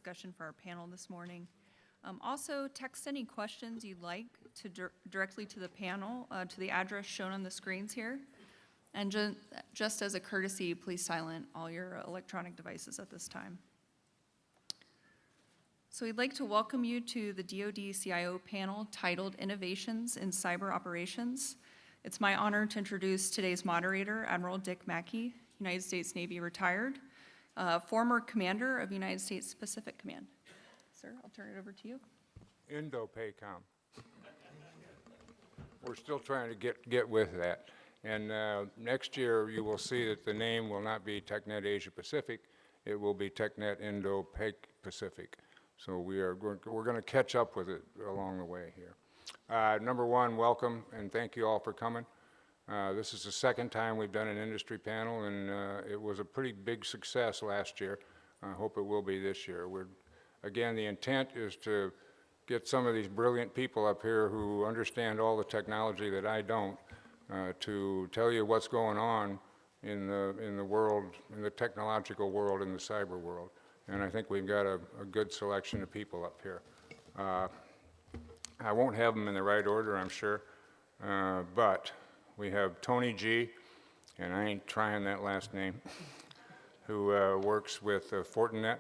discussion for our panel this morning. Also, text any questions you'd like to directly to the panel, to the address shown on the screens here. And just as a courtesy, please silent all your electronic devices at this time. So we'd like to welcome you to the DoD CIO panel titled Innovations in Cyber Operations. It's my honor to introduce today's moderator, Admiral Dick Macke, United States Navy retired, former commander of United States Pacific Command. Sir, I'll turn it over to you. Indo-PACOM. We're still trying to get with that. And next year you will see that the name will not be TechNet Asia Pacific, it will be TechNet Indo-Pacific. So we're going to catch up with it along the way here. Number one, welcome and thank you all for coming. This is the second time we've done an industry panel, and it was a pretty big success last year. I hope it will be this year. Again, the intent is to get some of these brilliant people up here who understand all the technology that I don't, to tell you what's going on in the world, in the technological world, in the cyber world. And I think we've got a good selection of people up here. I won't have them in the right order, I'm sure, but we have Tony G, and I ain't trying that last name, who works with Fortinet.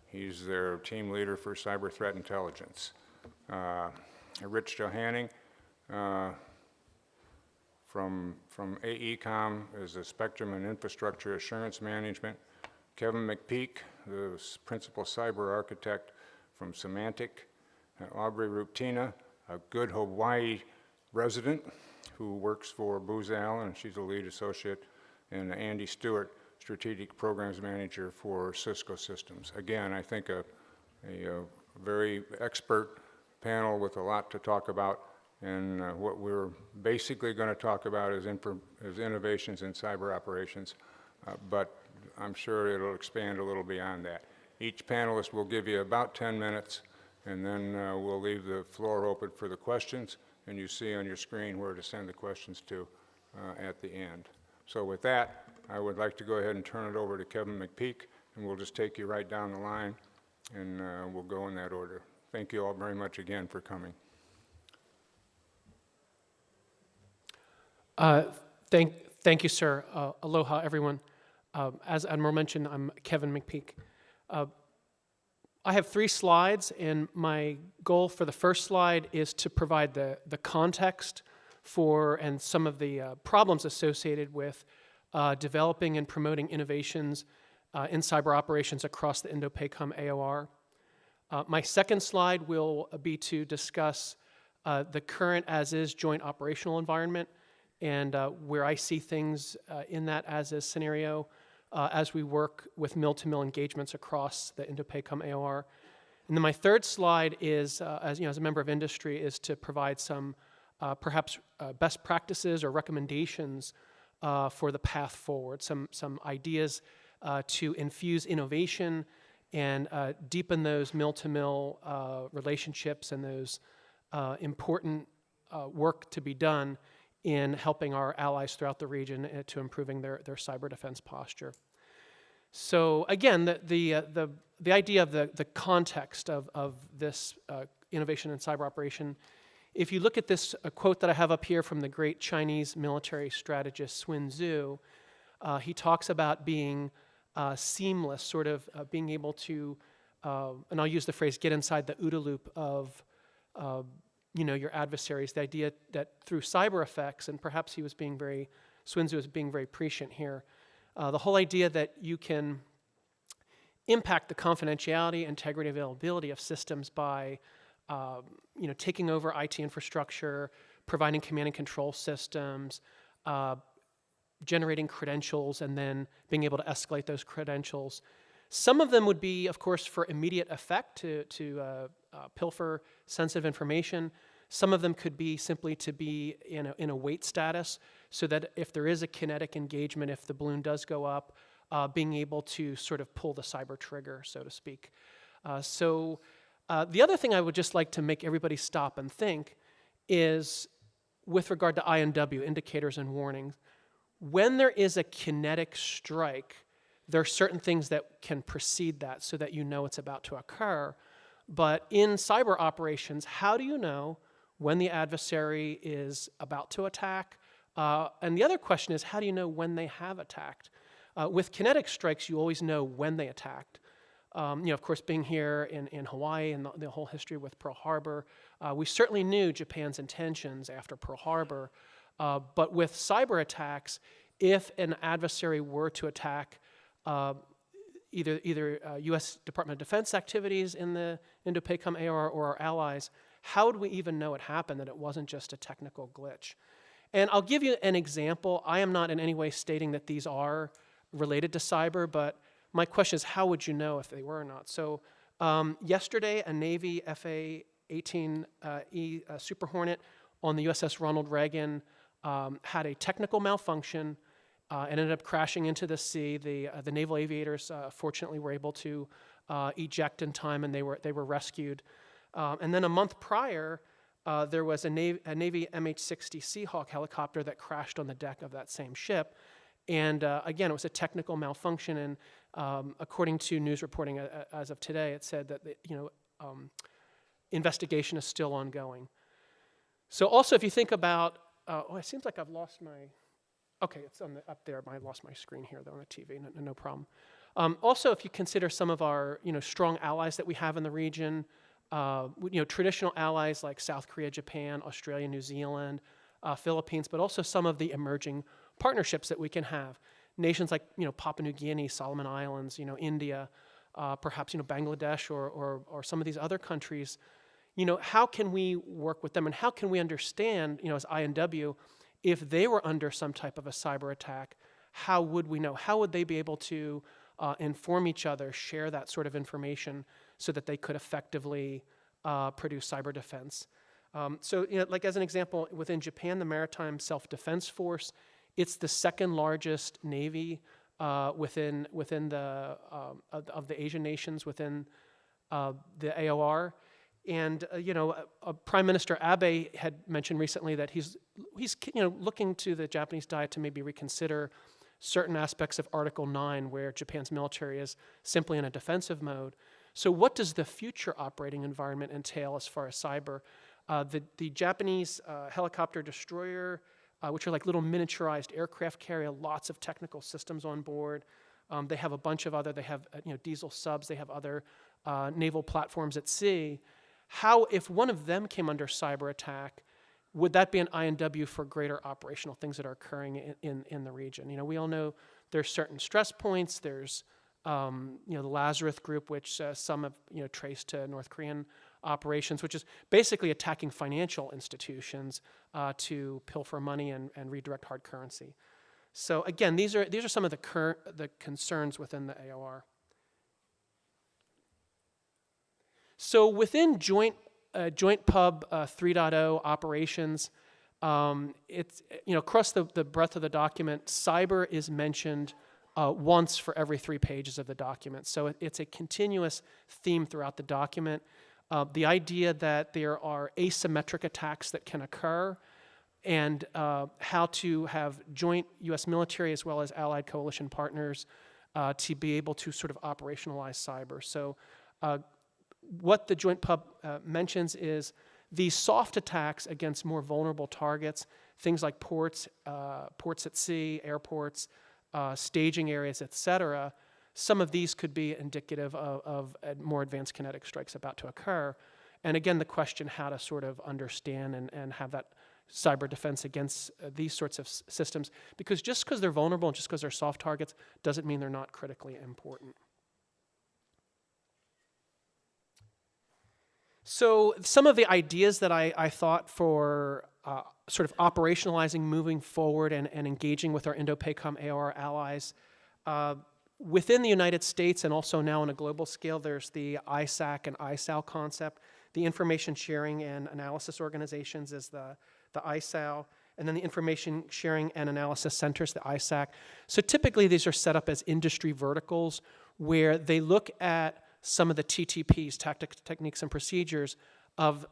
He's their team leader for cyber threat intelligence. Rich Johanning from AECOM is the Spectrum and Infrastructure Assurance Management. Kevin McPeak, the principal cyber architect from Symantec. Aubrey Rupinta, a good Hawaii resident who works for Booz and she's a lead associate. And Andy Stewart, Strategic Programs Manager for Cisco Systems. Again, I think a very expert panel with a lot to talk about, and what we're basically going to talk about is innovations in cyber operations, but I'm sure it'll expand a little beyond that. Each panelist will give you about 10 minutes, and then we'll leave the floor open for the questions, and you see on your screen where to send the questions to at the end. So with that, I would like to go ahead and turn it over to Kevin McPeak, and we'll just take you right down the line, and we'll go in that order. Thank you all very much again for coming. Thank you, sir. Aloha, everyone. As Admiral mentioned, I'm Kevin McPeak. I have 3 slides, and my goal for the first slide is to provide the context for and some of the problems associated with developing and promoting innovations in cyber operations across the Indo-PACOM AOR. My second slide will be to discuss the current as-is joint operational environment and where I see things in that as-is scenario as we work with mill-to-mill engagements across the Indo-PACOM AOR. And then my third slide is, as a member of industry, is to provide some perhaps best practices or recommendations for the path forward, some ideas to infuse innovation and deepen those mill-to-mill relationships and those important work to be done in helping our allies throughout the region to improving their cyber defense posture. So again, the idea of the context of this innovation in cyber operation, if you look at this quote that I have up here from the great Chinese military strategist Sun Tzu, he talks about being seamless, sort of being able to, and I'll use the phrase, get inside the OODA loop of your adversaries, the idea that through cyber effects, and perhaps Sun Tzu was being very prescient here, the whole idea that you can impact the confidentiality, integrity, availability of systems by taking over IT infrastructure, providing command and control systems, generating credentials, and then being able to escalate those credentials. Some of them would be, of course, for immediate effect to pilfer sensitive information. Some of them could be simply to be in a wait status, so that if there is a kinetic engagement, if the balloon does go up, being able to sort of pull the cyber trigger, so to speak. The other thing I would just like to make everybody stop and think is with regard to INW, indicators and warnings. When there is a kinetic strike, there are certain things that can precede that so that you know it's about to occur. But in cyber operations, how do you know when the adversary is about to attack? And the other question is, how do you know when they have attacked? With kinetic strikes, you always know when they attacked. Of course, being here in Hawaii and the whole history with Pearl Harbor, we certainly knew Japan's intentions after Pearl Harbor. But with cyber attacks, if an adversary were to attack either U.S. Department of Defense activities in the Indo-PACOM AOR or our allies, how would we even know it happened, that it wasn't just a technical glitch? And I'll give you an example. I am not in any way stating that these are related to cyber, but my question is, how would you know if they were or not? So yesterday, a Navy FA-18E Super Hornet on the USS Ronald Reagan had a technical malfunction and ended up crashing into the sea. The naval aviators fortunately were able to eject in time, and they were rescued. And then a month prior, there was a Navy MH-60 Seahawk helicopter that crashed on the deck of that same ship. And again, it was a technical malfunction, and according to news reporting as of today, it said that investigation is still ongoing. So also, if you think about, it seems like I've lost my, okay, it's up there. I lost my screen here, though, on the TV, no problem. Also, if you consider some of our strong allies that we have in the region, traditional allies like South Korea, Japan, Australia, New Zealand, Philippines, but also some of the emerging partnerships that we can have. Nations like Papua New Guinea, Solomon Islands, India, perhaps Bangladesh or some of these other countries. How can we work with them, and how can we understand, as INW, if they were under some type of a cyber attack, how would we know? How would they be able to inform each other, share that sort of information so that they could effectively produce cyber defense? So, like as an example, within Japan, the Maritime Self-Defense Force, it's the second largest navy within the of the Asian nations within the AOR. And Prime Minister Abe had mentioned recently that he's looking to the Japanese Diet to maybe reconsider certain aspects of Article 9, where Japan's military is simply in a defensive mode. So what does the future operating environment entail as far as cyber? The Japanese helicopter destroyer, which are like little miniaturized aircraft carrier, lots of technical systems on board. They have a bunch of other, they have diesel subs, they have other naval platforms at sea. How, if one of them came under cyber attack, would that be an INW for greater operational things that are occurring in the region? We all know there's certain stress points. There's the Lazarus group, which some have traced to North Korean operations, which is basically attacking financial institutions to pilfer money and redirect hard currency. So again, these are some of the concerns within the AOR. So within Joint Pub 3.0 operations, it's across the breadth of the document, cyber is mentioned once for every 3 pages of the document. So it's a continuous theme throughout the document. The idea that there are asymmetric attacks that can occur, and how to have joint U.S. military as well as allied coalition partners to be able to sort of operationalize cyber. So what the Joint Pub mentions is these soft attacks against more vulnerable targets, things like ports at sea, airports, staging areas, etc. Some of these could be indicative of more advanced kinetic strikes about to occur. And again, the question how to sort of understand and have that cyber defense against these sorts of systems, because just because they're vulnerable and just because they're soft targets doesn't mean they're not critically important. So some of the ideas that I thought for sort of operationalizing, moving forward, and engaging with our Indo-PACOM AOR allies, within the United States and also now on a global scale, there's the ISAC and ISAL concept. The Information Sharing and Analysis Organizations is the ISAL, and then the Information Sharing and Analysis Centers, the ISAC. So typically these are set up as industry verticals where they look at some of the TTPs, tactics, techniques, and procedures of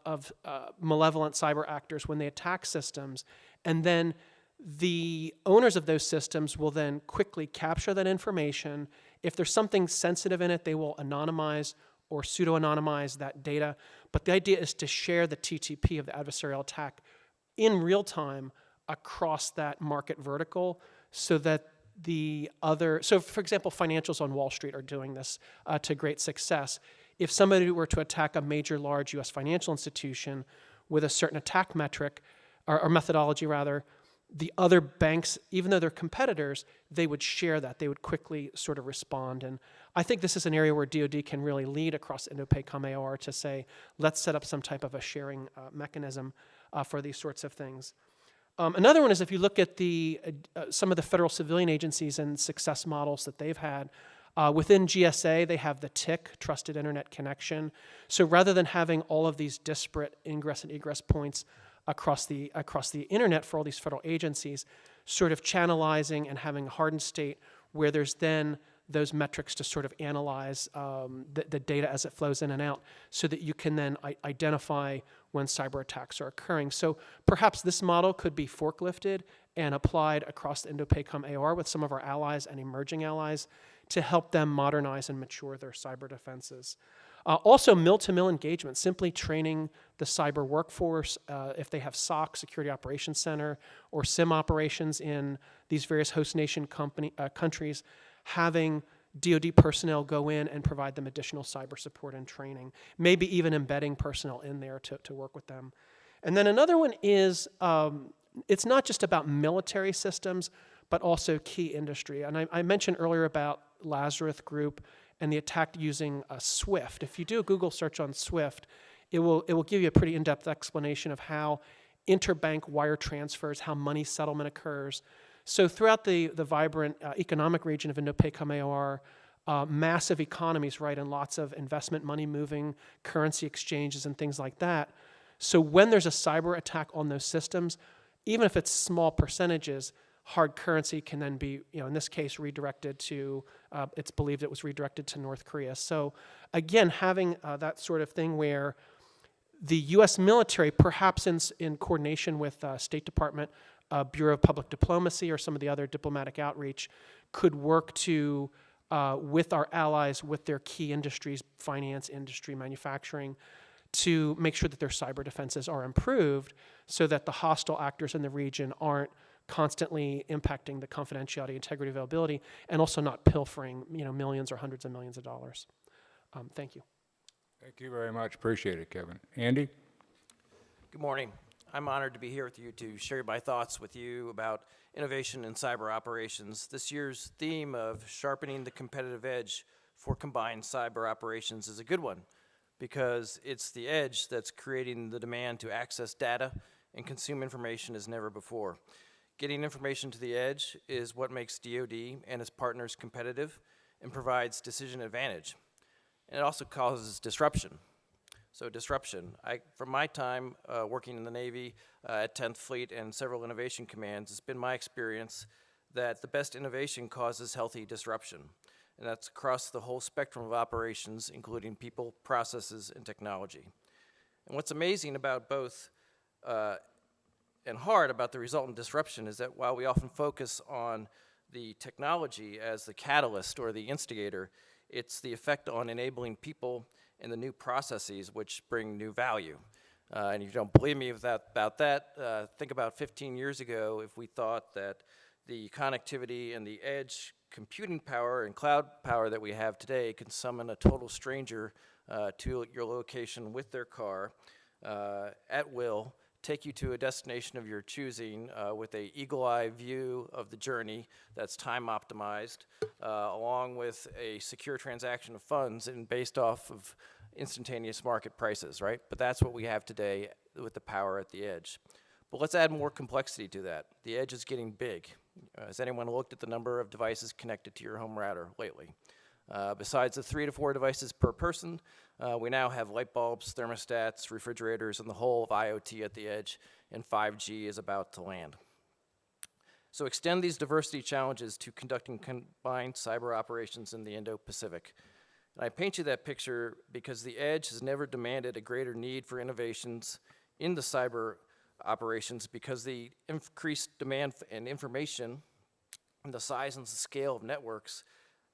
malevolent cyber actors when they attack systems, and then The owners of those systems will then quickly capture that information. If there's something sensitive in it, they will anonymize or pseudo-anonymize that data. But the idea is to share the TTP of the adversarial attack in real time across that market vertical so that so for example, financials on Wall Street are doing this to great success. If somebody were to attack a major, large U.S. financial institution with a certain attack metric, or methodology rather, the other banks, even though they're competitors, they would share that. They would quickly sort of respond. And I think this is an area where DoD can really lead across Indo-PACOM AOR to say, let's set up some type of a sharing mechanism for these sorts of things. Another one is if you look at some of the federal civilian agencies and success models that they've had. Within GSA, they have the TIC, Trusted Internet Connection. So rather than having all of these disparate ingress and egress points across the internet for all these federal agencies, sort of channelizing and having a hardened state where there's then those metrics to sort of analyze the data as it flows in and out so that you can then identify when cyber attacks are occurring. So perhaps this model could be forklifted and applied across the Indo-PACOM AOR with some of our allies and emerging allies to help them modernize and mature their cyber defenses. Also, mill-to-mill engagement, simply training the cyber workforce, if they have SOC, Security Operations Center, or SIM operations in these various host nation countries, having DoD personnel go in and provide them additional cyber support and training, maybe even embedding personnel in there to work with them. And then another one is, it's not just about military systems, but also key industry. And I mentioned earlier about Lazarus Group and the attack using SWIFT. If you do a Google search on SWIFT, it will give you a pretty in-depth explanation of how interbank wire transfers, how money settlement occurs. So throughout the vibrant economic region of Indo-PACOM AOR, massive economies, right, and lots of investment money moving, currency exchanges and things like that. So when there's a cyber attack on those systems, even if it's small percentages, hard currency can then be, in this case, redirected to, it's believed it was redirected to North Korea. So again, having that sort of thing where the U.S. military, perhaps in coordination with State Department, Bureau of Public Diplomacy, or some of the other diplomatic outreach, could work to, with our allies, with their key industries, finance, industry, manufacturing, to make sure that their cyber defenses are improved so that the hostile actors in the region aren't constantly impacting the confidentiality, integrity, availability, and also not pilfering, millions or hundreds of millions of dollars. Thank you. Thank you very much. Appreciate it, Kevin. Andy? Good morning. I'm honored to be here with you to share my thoughts with you about innovation in cyber operations. This year's theme of sharpening the competitive edge for combined cyber operations is a good one because it's the edge that's creating the demand to access data and consume information as never before. Getting information to the edge is what makes DoD and its partners competitive and provides decision advantage. And it also causes disruption. So disruption, from my time working in the Navy at 10th Fleet and several innovation commands, it's been my experience that the best innovation causes healthy disruption. And that's across the whole spectrum of operations, including people, processes, and technology. And what's amazing about both and hard about the resultant disruption is that while we often focus on the technology as the catalyst or the instigator, it's the effect on enabling people and the new processes which bring new value. And if you don't believe me about that, think about 15 years ago if we thought that the connectivity and the edge computing power and cloud power that we have today can summon a total stranger to your location with their car at will, take you to a destination of your choosing with a eagle-eye view of the journey that's time optimized, along with a secure transaction of funds and based off of instantaneous market prices, right? But that's what we have today with the power at the edge. But let's add more complexity to that. The edge is getting big. Has anyone looked at the number of devices connected to your home router lately? Besides the 3 to 4 devices per person, we now have light bulbs, thermostats, refrigerators, and the whole of IoT at the edge, and 5G is about to land. So extend these diversity challenges to conducting combined cyber operations in the Indo-Pacific. And I paint you that picture because the edge has never demanded a greater need for innovations in the cyber operations because the increased demand and information and the size and the scale of networks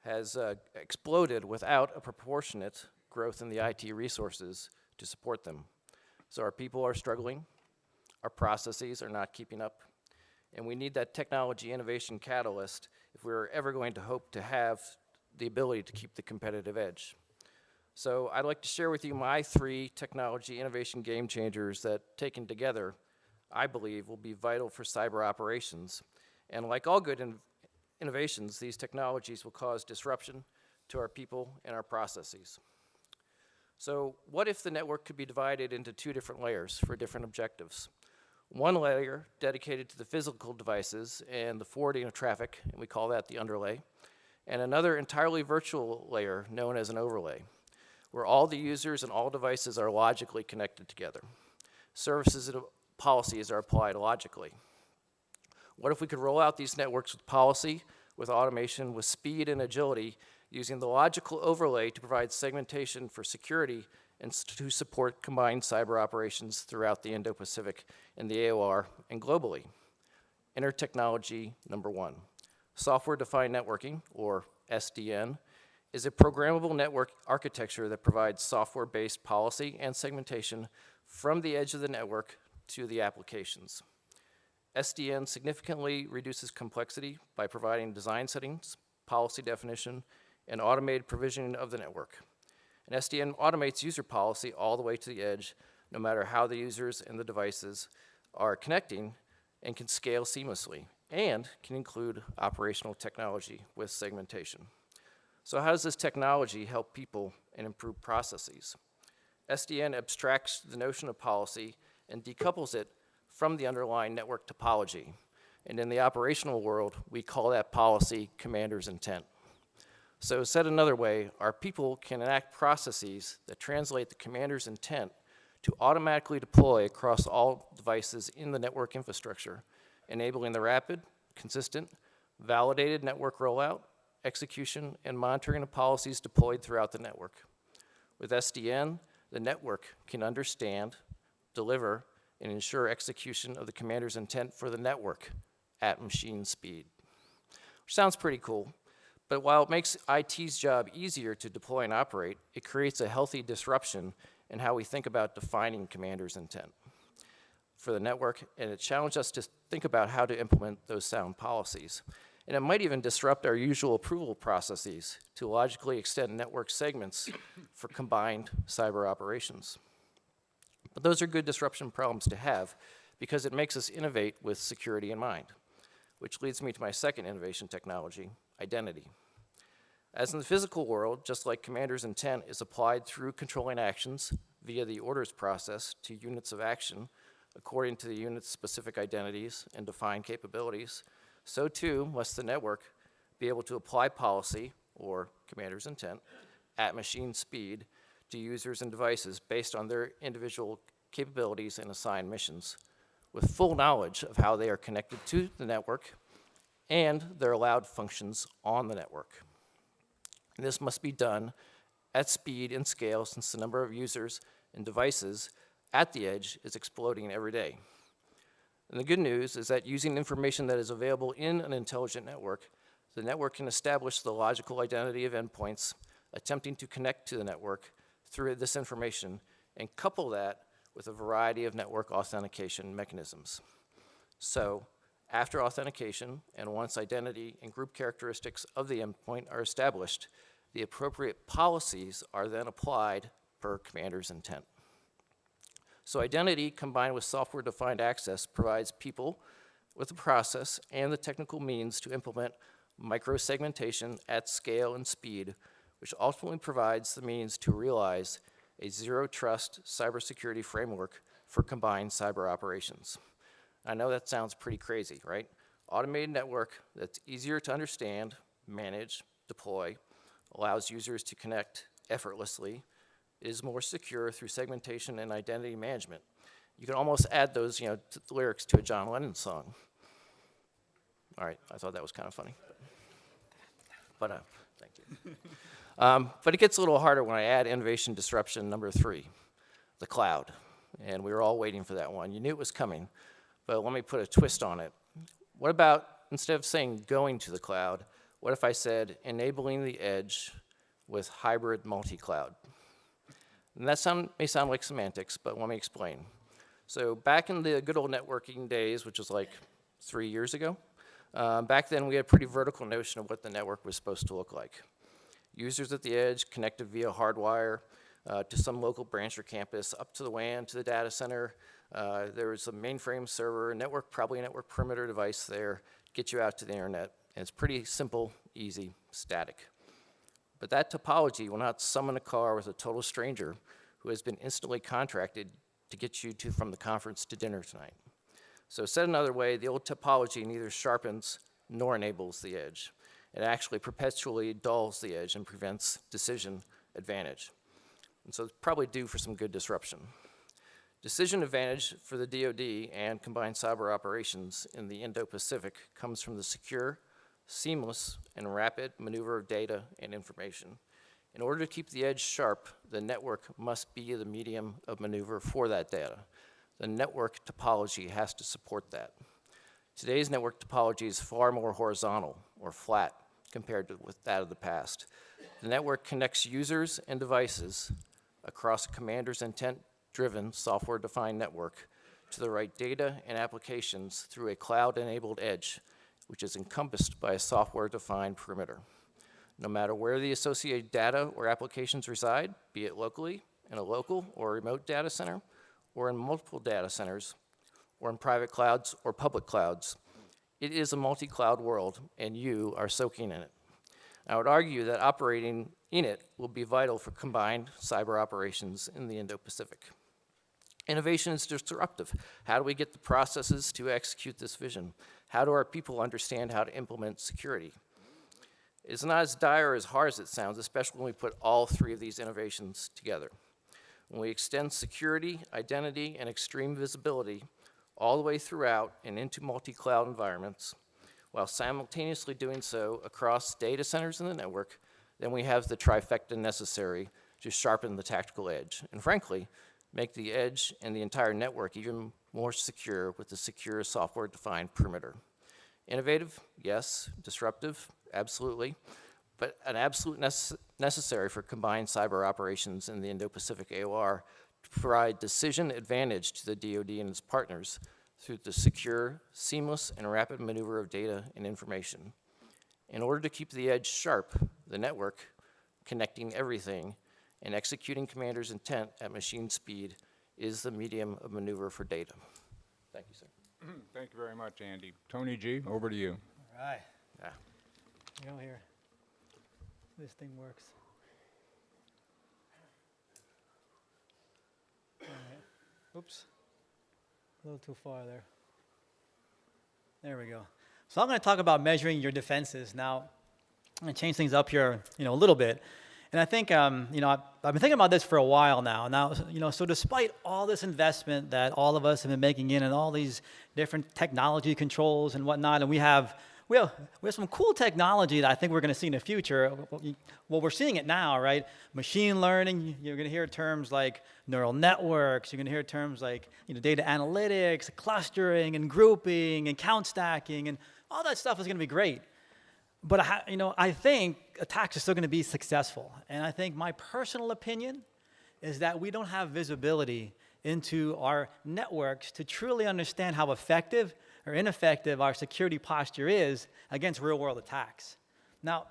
has exploded without a proportionate growth in the IT resources to support them. So our people are struggling, our processes are not keeping up, and we need that technology innovation catalyst if we're ever going to hope to have the ability to keep the competitive edge. So I'd like to share with you my 3 technology innovation game changers that, taken together, I believe will be vital for cyber operations. And like all good innovations, these technologies will cause disruption to our people and our processes. So what if the network could be divided into 2 different layers for different objectives? One layer dedicated to the physical devices and the forwarding of traffic, and we call that the underlay, and another entirely virtual layer known as an overlay, where all the users and all devices are logically connected together. Services and policies are applied logically. What if we could roll out these networks with policy, with automation, with speed and agility, using the logical overlay to provide segmentation for security and to support combined cyber operations throughout the Indo-Pacific and the AOR and globally? Intertechnology number 1. Software-defined networking, or SDN, is a programmable network architecture that provides software-based policy and segmentation from the edge of the network to the applications. SDN significantly reduces complexity by providing design settings, policy definition, and automated provisioning of the network. And SDN automates user policy all the way to the edge, no matter how the users and the devices are connecting, and can scale seamlessly, and can include operational technology with segmentation. So how does this technology help people and improve processes? SDN abstracts the notion of policy and decouples it from the underlying network topology. And in the operational world, we call that policy commander's intent. So said another way, our people can enact processes that translate the commander's intent to automatically deploy across all devices in the network infrastructure, enabling the rapid, consistent, validated network rollout, execution, and monitoring of policies deployed throughout the network. With SDN, the network can understand, deliver, and ensure execution of the commander's intent for the network at machine speed. Which sounds pretty cool, but while it makes IT's job easier to deploy and operate, it creates a healthy disruption in how we think about defining commander's intent for the network, and it challenged us to think about how to implement those sound policies. And it might even disrupt our usual approval processes to logically extend network segments for combined cyber operations. But those are good disruption problems to have because it makes us innovate with security in mind, which leads me to my second innovation technology, identity. As in the physical world, just like commander's intent is applied through controlling actions via the orders process to units of action according to the unit's specific identities and defined capabilities, so too must the network be able to apply policy, or commander's intent, at machine speed to users and devices based on their individual capabilities and assigned missions, with full knowledge of how they are connected to the network and their allowed functions on the network. And this must be done at speed and scale since the number of users and devices at the edge is exploding every day. And the good news is that using information that is available in an intelligent network, the network can establish the logical identity of endpoints attempting to connect to the network through this information and couple that with a variety of network authentication mechanisms. So, after authentication, and once identity and group characteristics of the endpoint are established, the appropriate policies are then applied per commander's intent. So identity combined with software-defined access provides people with the process and the technical means to implement micro-segmentation at scale and speed, which ultimately provides the means to realize a zero-trust cybersecurity framework for combined cyber operations. I know that sounds pretty crazy, right? Automated network that's easier to understand, manage, deploy, allows users to connect effortlessly, is more secure through segmentation and identity management. You can almost add those, lyrics to a John Lennon song. All right, I thought that was kind of funny. But thank you. But it gets a little harder when I add innovation disruption number 3, the cloud. and we were all waiting for that one. You knew it was coming, but let me put a twist on it. What about, instead of saying going to the cloud, what if I said enabling the edge with hybrid multi-cloud? And that may sound like semantics, but let me explain. So back in the good old networking days, which was like 3 years ago, back then we had a pretty vertical notion of what the network was supposed to look like. Users at the edge connected via hardwire to some local branch or campus, up to the WAN, to the data center. There was a mainframe server, probably a network perimeter device there, get you out to the internet. And it's pretty simple, easy, static. But that topology will not summon a car with a total stranger who has been instantly contracted to get you from the conference to dinner tonight. So said another way, the old topology neither sharpens nor enables the edge. It actually perpetually dulls the edge and prevents decision advantage. And so it's probably due for some good disruption. Decision advantage for the DoD and combined cyber operations in the Indo-Pacific comes from the secure, seamless, and rapid maneuver of data and information. In order to keep the edge sharp, the network must be the medium of maneuver for that data. The network topology has to support that. Today's network topology is far more horizontal or flat compared with that of the past. The network connects users and devices across a commander's intent-driven, software-defined network to the right data and applications through a cloud-enabled edge, which is encompassed by a software-defined perimeter. No matter where the associated data or applications reside, be it locally, in a local or remote data center, or in multiple data centers, or in private clouds or public clouds, it is a multi-cloud world, and you are soaking in it. I would argue that operating in it will be vital for combined cyber operations in the Indo-Pacific. Innovation is disruptive. How do we get the processes to execute this vision? How do our people understand how to implement security? It's not as dire or as hard as it sounds, especially when we put all three of these innovations together. When we extend security, identity, and extreme visibility all the way throughout and into multi-cloud environments, while simultaneously doing so across data centers in the network, then we have the trifecta necessary to sharpen the tactical edge, and frankly, make the edge and the entire network even more secure with the secure software-defined perimeter. Innovative, yes. Disruptive, absolutely. But an absolute necessary for combined cyber operations in the Indo-Pacific AOR to provide decision advantage to the DoD and its partners through the secure, seamless, and rapid maneuver of data and information. In order to keep the edge sharp, the network, connecting everything, and executing commander's intent at machine speed is the medium of maneuver for data. Thank you, sir. Thank you very much, Andy. Tony G., over to you. All right. Yeah. You know, here. This thing works. All right. Oops. A little too far there. There we go. So I'm going to talk about measuring your defenses. Now, I'm going to change things up here, a little bit. And I think, I've been thinking about this for a while now. So despite all this investment that all of us have been making in and all these different technology controls and whatnot, and we have some cool technology that I think we're going to see in the future. Well, we're seeing it now, right? Machine learning, you're going to hear terms like neural networks. You're going to hear terms like data analytics, clustering, and grouping, and count stacking, and all that stuff is going to be great. But I think attacks are still going to be successful. And I think my personal opinion is that we don't have visibility into our networks to truly understand how effective or ineffective our security posture is against real-world attacks. Now,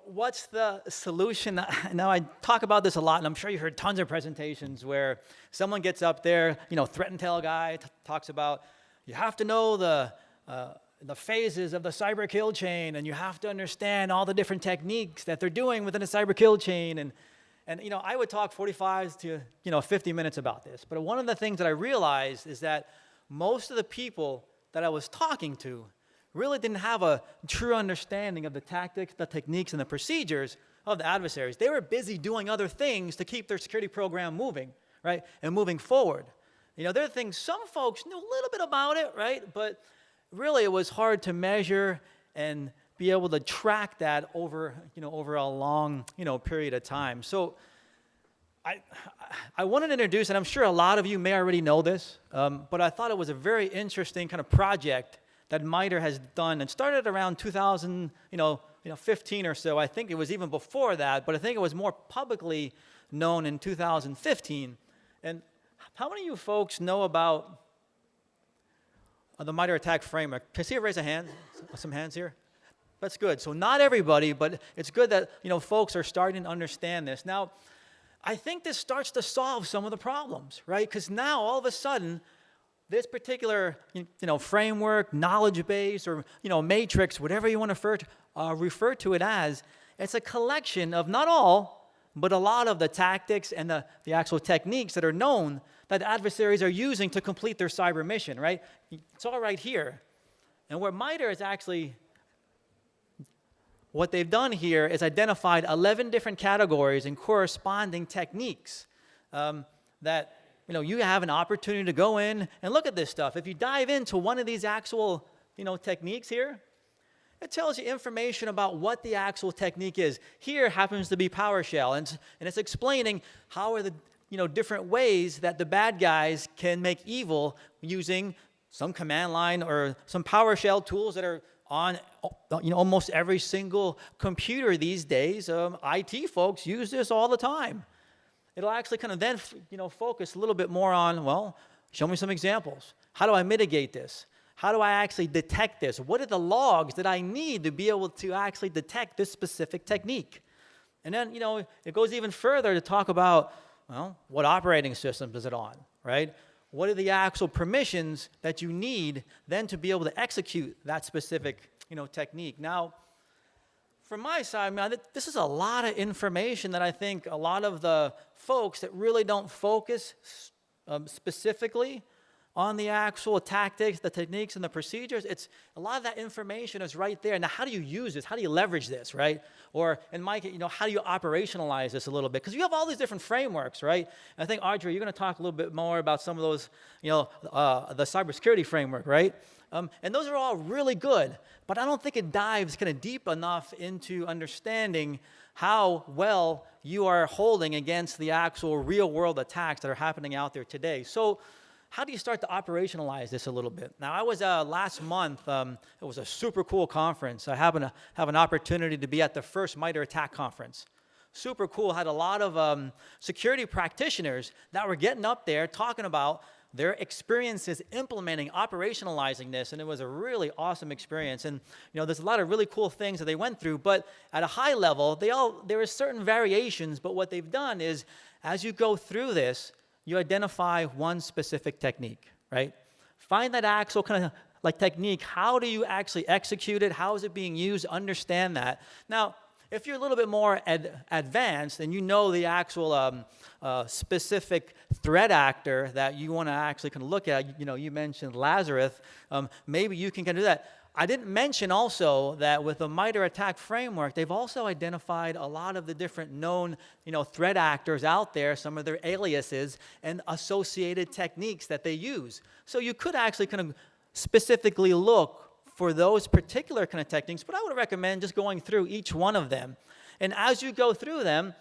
what's the solution? Now, I talk about this a lot, and I'm sure you heard tons of presentations where someone gets up there, threat intel guy talks about, you have to know the phases of the cyber kill chain, and you have to understand all the different techniques that they're doing within a cyber kill chain. And I would talk 45 to 50 minutes about this. But one of the things that I realized is that most of the people that I was talking to really didn't have a true understanding of the tactics, the techniques, and the procedures of the adversaries. They were busy doing other things to keep their security program moving, right, and moving forward. There are things some folks knew a little bit about it, right, but really it was hard to measure and be able to track that over a long, period of time. So I wanted to introduce, and I'm sure a lot of you may already know this, but I thought it was a very interesting kind of project that MITRE has done. It started around 2015 or so. I think it was even before that, but I think it was more publicly known in 2015. And how many of you folks know about the MITRE attack framework? Can I see you raise a hand? Some hands here. That's good. So not everybody, but it's good that folks are starting to understand this. Now, I think this starts to solve some of the problems, right? Because now all of a sudden, this particular framework, knowledge base, or matrix, whatever you want to refer to it as, it's a collection of not all, but a lot of the tactics and the actual techniques that are known that adversaries are using to complete their cyber mission, right? It's all right here. And where MITRE is actually, what they've done here is identified 11 different categories and corresponding techniques that you have an opportunity to go in and look at this stuff. If you dive into one of these actual techniques here, it tells you information about what the actual technique is. Here happens to be PowerShell, and it's explaining how are the different ways that the bad guys can make evil using some command line or some PowerShell tools that are on almost every single computer these days. IT folks use this all the time. It'll actually kind of then focus a little bit more on, well, show me some examples. How do I mitigate this? How do I actually detect this? What are the logs that I need to be able to actually detect this specific technique? And then it goes even further to talk about, well, what operating system is it on, right? What are the actual permissions that you need then to be able to execute that specific technique? Now, from my side, man, this is a lot of information that I think a lot of the folks that really don't focus specifically on the actual tactics, the techniques, and the procedures, it's a lot of that information is right there. Now, how do you use this? How do you leverage this, right? Or in my case, how do you operationalize this a little bit? Because you have all these different frameworks, right? And I think, Audrey, you're going to talk a little bit more about some of those, the cybersecurity framework, right? And those are all really good, but I don't think it dives kind of deep enough into understanding how well you are holding against the actual real-world attacks that are happening out there today. So, how do you start to operationalize this a little bit? Now, I was last month, it was a super cool conference. I happened to have an opportunity to be at the first MITRE attack conference. Super cool, had a lot of security practitioners that were getting up there talking about their experiences implementing, operationalizing this, and it was a really awesome experience. And there's a lot of really cool things that they went through, but at a high level, there are certain variations, but what they've done is, as you go through this, you identify one specific technique, right? Find that actual kind of like technique. How do you actually execute it? How is it being used? Understand that. Now, if you're a little bit more advanced and you know the actual specific threat actor that you want to actually kind of look at, you mentioned Lazarus, maybe you can kind of do that. I didn't mention also that with the MITRE attack framework, they've also identified a lot of the different known, threat actors out there, some of their aliases, and associated techniques that they use. So you could actually kind of specifically look for those particular kind of techniques, but I would recommend just going through each one of them. And as you go through them,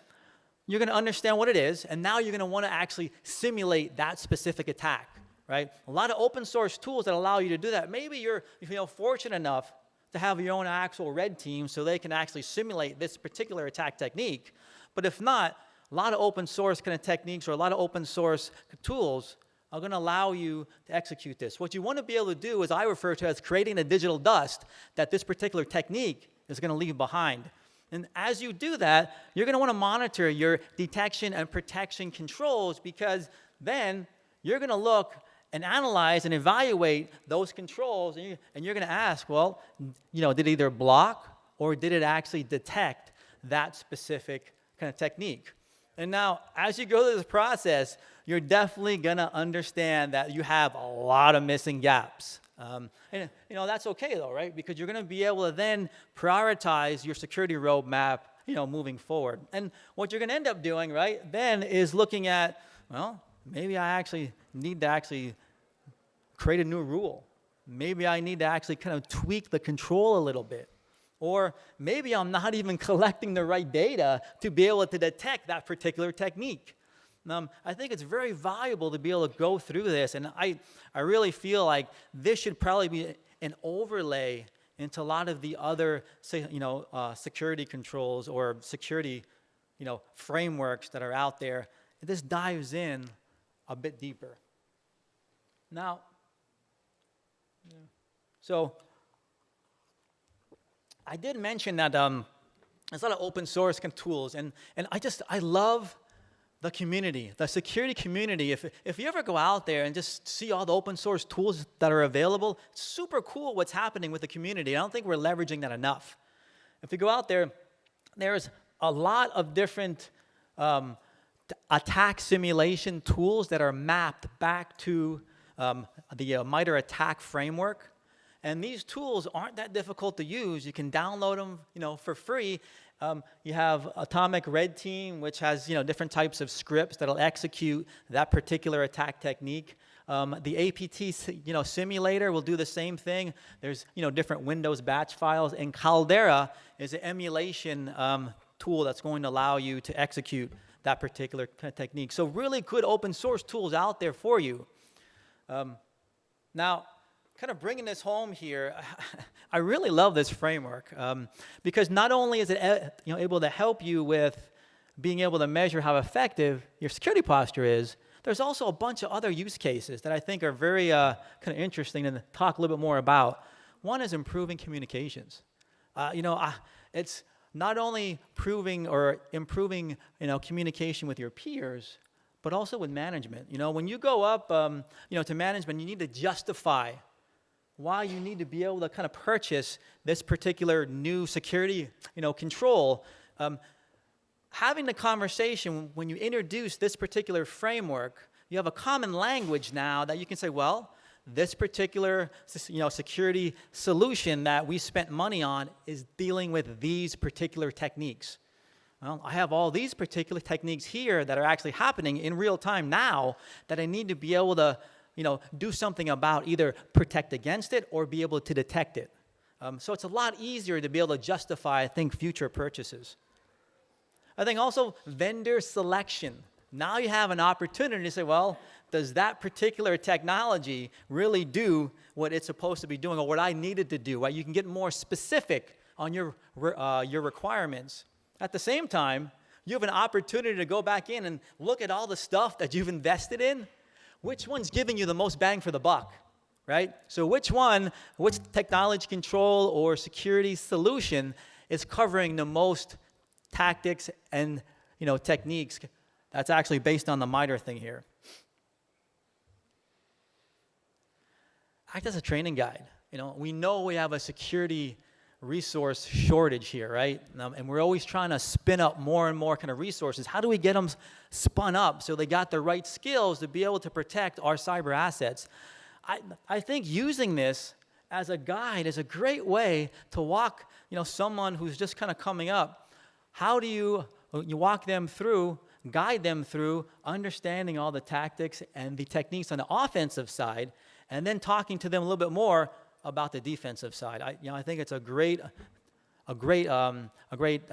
you're going to understand what it is, and now you're going to want to actually simulate that specific attack. Right? A lot of open source tools that allow you to do that. Maybe you're fortunate enough to have your own actual red team so they can actually simulate this particular attack technique. But if not, a lot of open source kind of techniques or a lot of open source tools are going to allow you to execute this. What you want to be able to do is I refer to as creating a digital dust that this particular technique is going to leave behind. And as you do that, you're going to want to monitor your detection and protection controls, because then you're going to look and analyze and evaluate those controls, and you're going to ask, well, did it either block or did it actually detect that specific kind of technique? And now, as you go through this process, you're definitely going to understand that you have a lot of missing gaps. And that's okay though, right? Because you're going to be able to then prioritize your security roadmap, moving forward. And what you're going to end up doing, right, then is looking at, well, maybe I actually need to create a new rule. Maybe I need to actually kind of tweak the control a little bit. Or maybe I'm not even collecting the right data to be able to detect that particular technique. I think it's very valuable to be able to go through this, and I really feel like this should probably be an overlay into a lot of the other, security controls or security, frameworks that are out there. This dives in a bit deeper. Now, so I did mention that there's a lot of open source tools, and I love the community, the security community. If you ever go out there and just see all the open source tools that are available, it's super cool what's happening with the community. I don't think we're leveraging that enough. If you go out there, there's a lot of different attack simulation tools that are mapped back to the MITRE ATT&CK framework. And these tools aren't that difficult to use. You can download them, for free. You have Atomic Red Team, which has, different types of scripts that'll execute that particular attack technique. The APT, simulator will do the same thing. There's, different Windows batch files. And Caldera is an emulation tool that's going to allow you to execute that particular technique. So really good open source tools out there for you. Now, kind of bringing this home here, I really love this framework because not only is it able to help you with being able to measure how effective your security posture is, there's also a bunch of other use cases that I think are very kind of interesting to talk a little bit more about. One is improving communications. It's not only improving communication with your peers, but also with management. When you go up to management, you need to justify why you need to be able to kind of purchase this particular new security, control. Having the conversation when you introduce this particular framework, you have a common language now that you can say, well, this particular, security solution that we spent money on is dealing with these particular techniques. Well, I have all these particular techniques here that are actually happening in real time now that I need to be able to do something about, either protect against it or be able to detect it. So it's a lot easier to be able to justify, I think, future purchases. I think also vendor selection. Now you have an opportunity to say, well, does that particular technology really do what it's supposed to be doing or what I needed to do? Right? You can get more specific on your requirements. At the same time, you have an opportunity to go back in and look at all the stuff that you've invested in. Which one's giving you the most bang for the buck, right? So which technology control or security solution is covering the most tactics and, techniques that's actually based on the MITRE thing here? Act as a training guide. We know we have a security resource shortage here, right? And we're always trying to spin up more and more kind of resources. How do we get them spun up so they got the right skills to be able to protect our cyber assets? I think using this as a guide is a great way to walk, someone who's just kind of coming up. How do you walk them through, guide them through understanding all the tactics and the techniques on the offensive side, and then talking to them a little bit more about the defensive side. I think it's a great guide, a great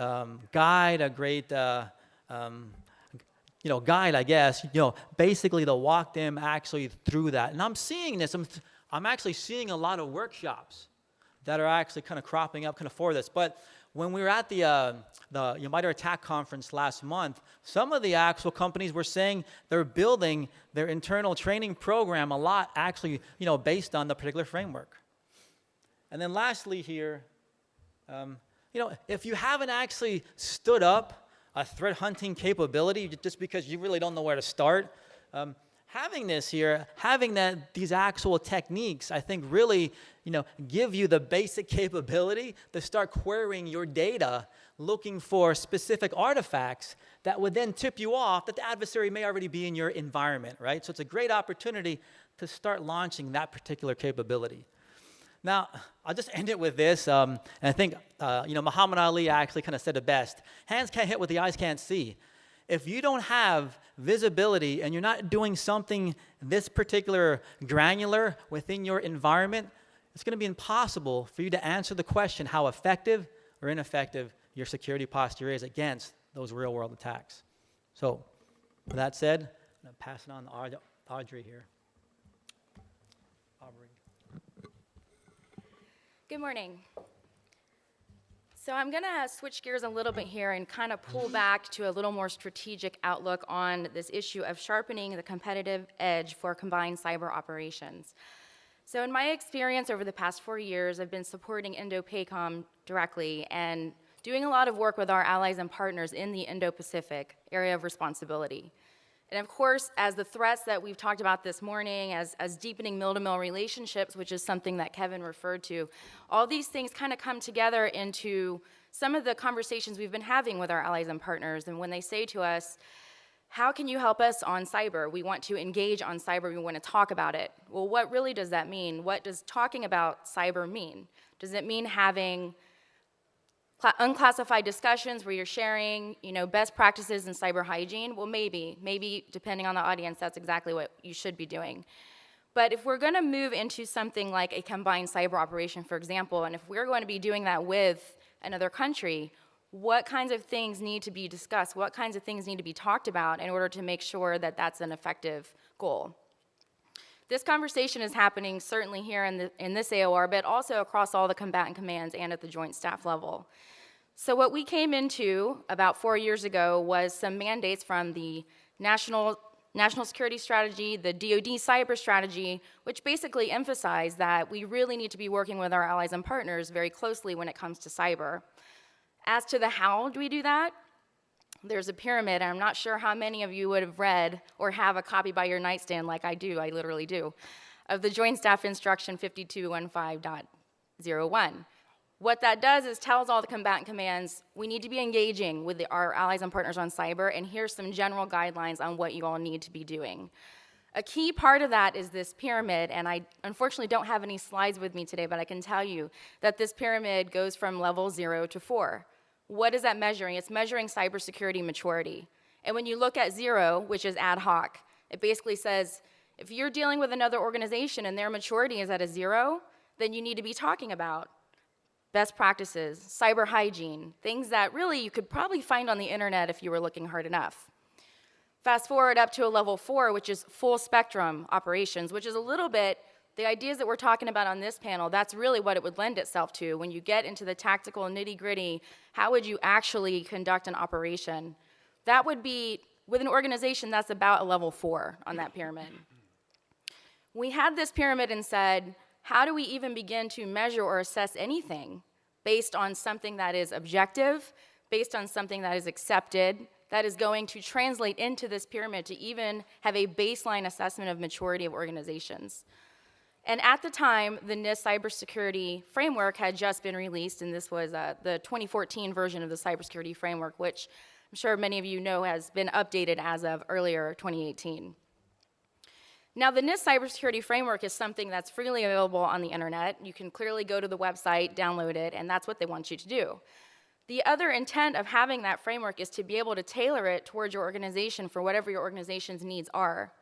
guide, I guess. Basically to walk them actually through that. And I'm seeing this. I'm actually seeing a lot of workshops that are actually kind of cropping up kind of for this. But when we were at the MITRE ATT&CK conference last month, some of the actual companies were saying they're building their internal training program a lot actually, based on the particular framework. And then lastly here, if you haven't actually stood up a threat hunting capability just because you really don't know where to start, having this here, having these actual techniques, I think really, give you the basic capability to start querying your data, looking for specific artifacts that would then tip you off that the adversary may already be in your environment, right? So it's a great opportunity to start launching that particular capability. Now, I'll just end it with this, and I think, Muhammad Ali actually kind of said it best. Hands can't hit what the eyes can't see. If you don't have visibility and you're not doing something this particular granular within your environment, it's going to be impossible for you to answer the question how effective or ineffective your security posture is against those real-world attacks. So With that said, I'm going to pass it on to Audrey here. Aubrey. Good morning. So I'm going to switch gears a little bit here and kind of pull back to a little more strategic outlook on this issue of sharpening the competitive edge for combined cyber operations. So in my experience over the past 4 years, I've been supporting Indo-PACOM directly and doing a lot of work with our allies and partners in the Indo-Pacific area of responsibility. And of course, as the threats that we've talked about this morning, as deepening mill-to-mill relationships, which is something that Kevin referred to, all these things kind of come together into some of the conversations we've been having with our allies and partners. And when they say to us, how can you help us on cyber? We want to engage on cyber, we want to talk about it. Well, what really does that mean? What does talking about cyber mean? Does it mean having unclassified discussions where you're sharing, best practices in cyber hygiene? Well, maybe depending on the audience, that's exactly what you should be doing. But if we're going to move into something like a combined cyber operation, for example, and if we're going to be doing that with another country, what kinds of things need to be discussed? What kinds of things need to be talked about in order to make sure that that's an effective goal? This conversation is happening certainly here in this AOR, but also across all the combatant commands and at the joint staff level. So what we came into about 4 years ago was some mandates from the National Security Strategy, the DoD Cyber Strategy, which basically emphasized that we really need to be working with our allies and partners very closely when it comes to cyber. As to the how do we do that, there's a pyramid, and I'm not sure how many of you would have read or have a copy by your nightstand like I do, I literally do, of the Joint Staff Instruction 5215.01. What that does is tells all the combatant commands, we need to be engaging with our allies and partners on cyber, and here's some general guidelines on what you all need to be doing. A key part of that is this pyramid, and I unfortunately don't have any slides with me today, but I can tell you that this pyramid goes from level 0 to 4. What is that measuring? It's measuring cybersecurity maturity. And when you look at 0, which is ad hoc, it basically says, if you're dealing with another organization and their maturity is at a 0, then you need to be talking about best practices, cyber hygiene, things that really you could probably find on the internet if you were looking hard enough. Fast forward up to a level 4, which is full spectrum operations, which is a little bit, the ideas that we're talking about on this panel, that's really what it would lend itself to. When you get into the tactical nitty-gritty, how would you actually conduct an operation? That would be, with an organization, that's about a level 4 on that pyramid. We had this pyramid and said, how do we even begin to measure or assess anything based on something that is objective, based on something that is accepted, that is going to translate into this pyramid to even have a baseline assessment of maturity of organizations? And at the time, the NIST cybersecurity framework had just been released, and this was the 2014 version of the cybersecurity framework, which I'm sure many of you know has been updated as of earlier 2018. Now, the NIST cybersecurity framework is something that's freely available on the internet. You can clearly go to the website, download it, and that's what they want you to do. The other intent of having that framework is to be able to tailor it towards your organization for whatever your organization's needs are.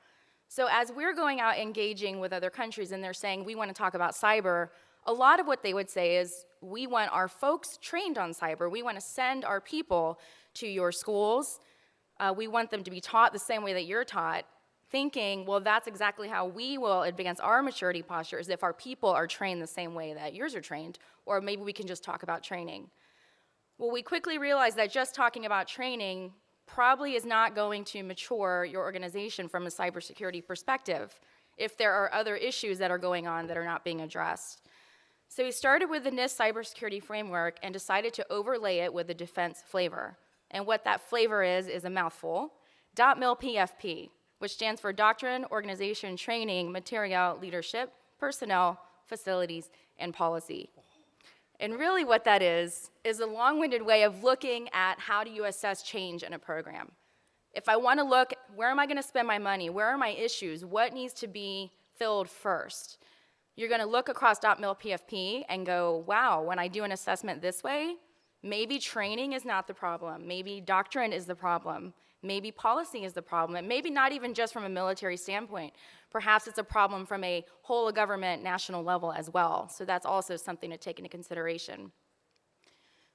So as we're going out engaging with other countries and they're saying, we want to talk about cyber, a lot of what they would say is, we want our folks trained on cyber. We want to send our people to your schools. We want them to be taught the same way that you're taught, thinking, well, that's exactly how we will advance our maturity posture, is if our people are trained the same way that yours are trained, or maybe we can just talk about training. Well, we quickly realized that just talking about training probably is not going to mature your organization from a cybersecurity perspective if there are other issues that are going on that are not being addressed. So we started with the NIST cybersecurity framework and decided to overlay it with a defense flavor. And what that flavor is a mouthful, .mil-PFP, which stands for Doctrine, Organization, Training, Material, Leadership, Personnel, Facilities, and Policy. And really what that is a long-winded way of looking at how do you assess change in a program. If I want to look, where am I going to spend my money? Where are my issues? What needs to be filled first? You're going to look across .mil-PFP and go, wow, when I do an assessment this way, maybe training is not the problem. Maybe doctrine is the problem. Maybe policy is the problem. And maybe not even just from a military standpoint. Perhaps it's a problem from a whole of government national level as well. So that's also something to take into consideration.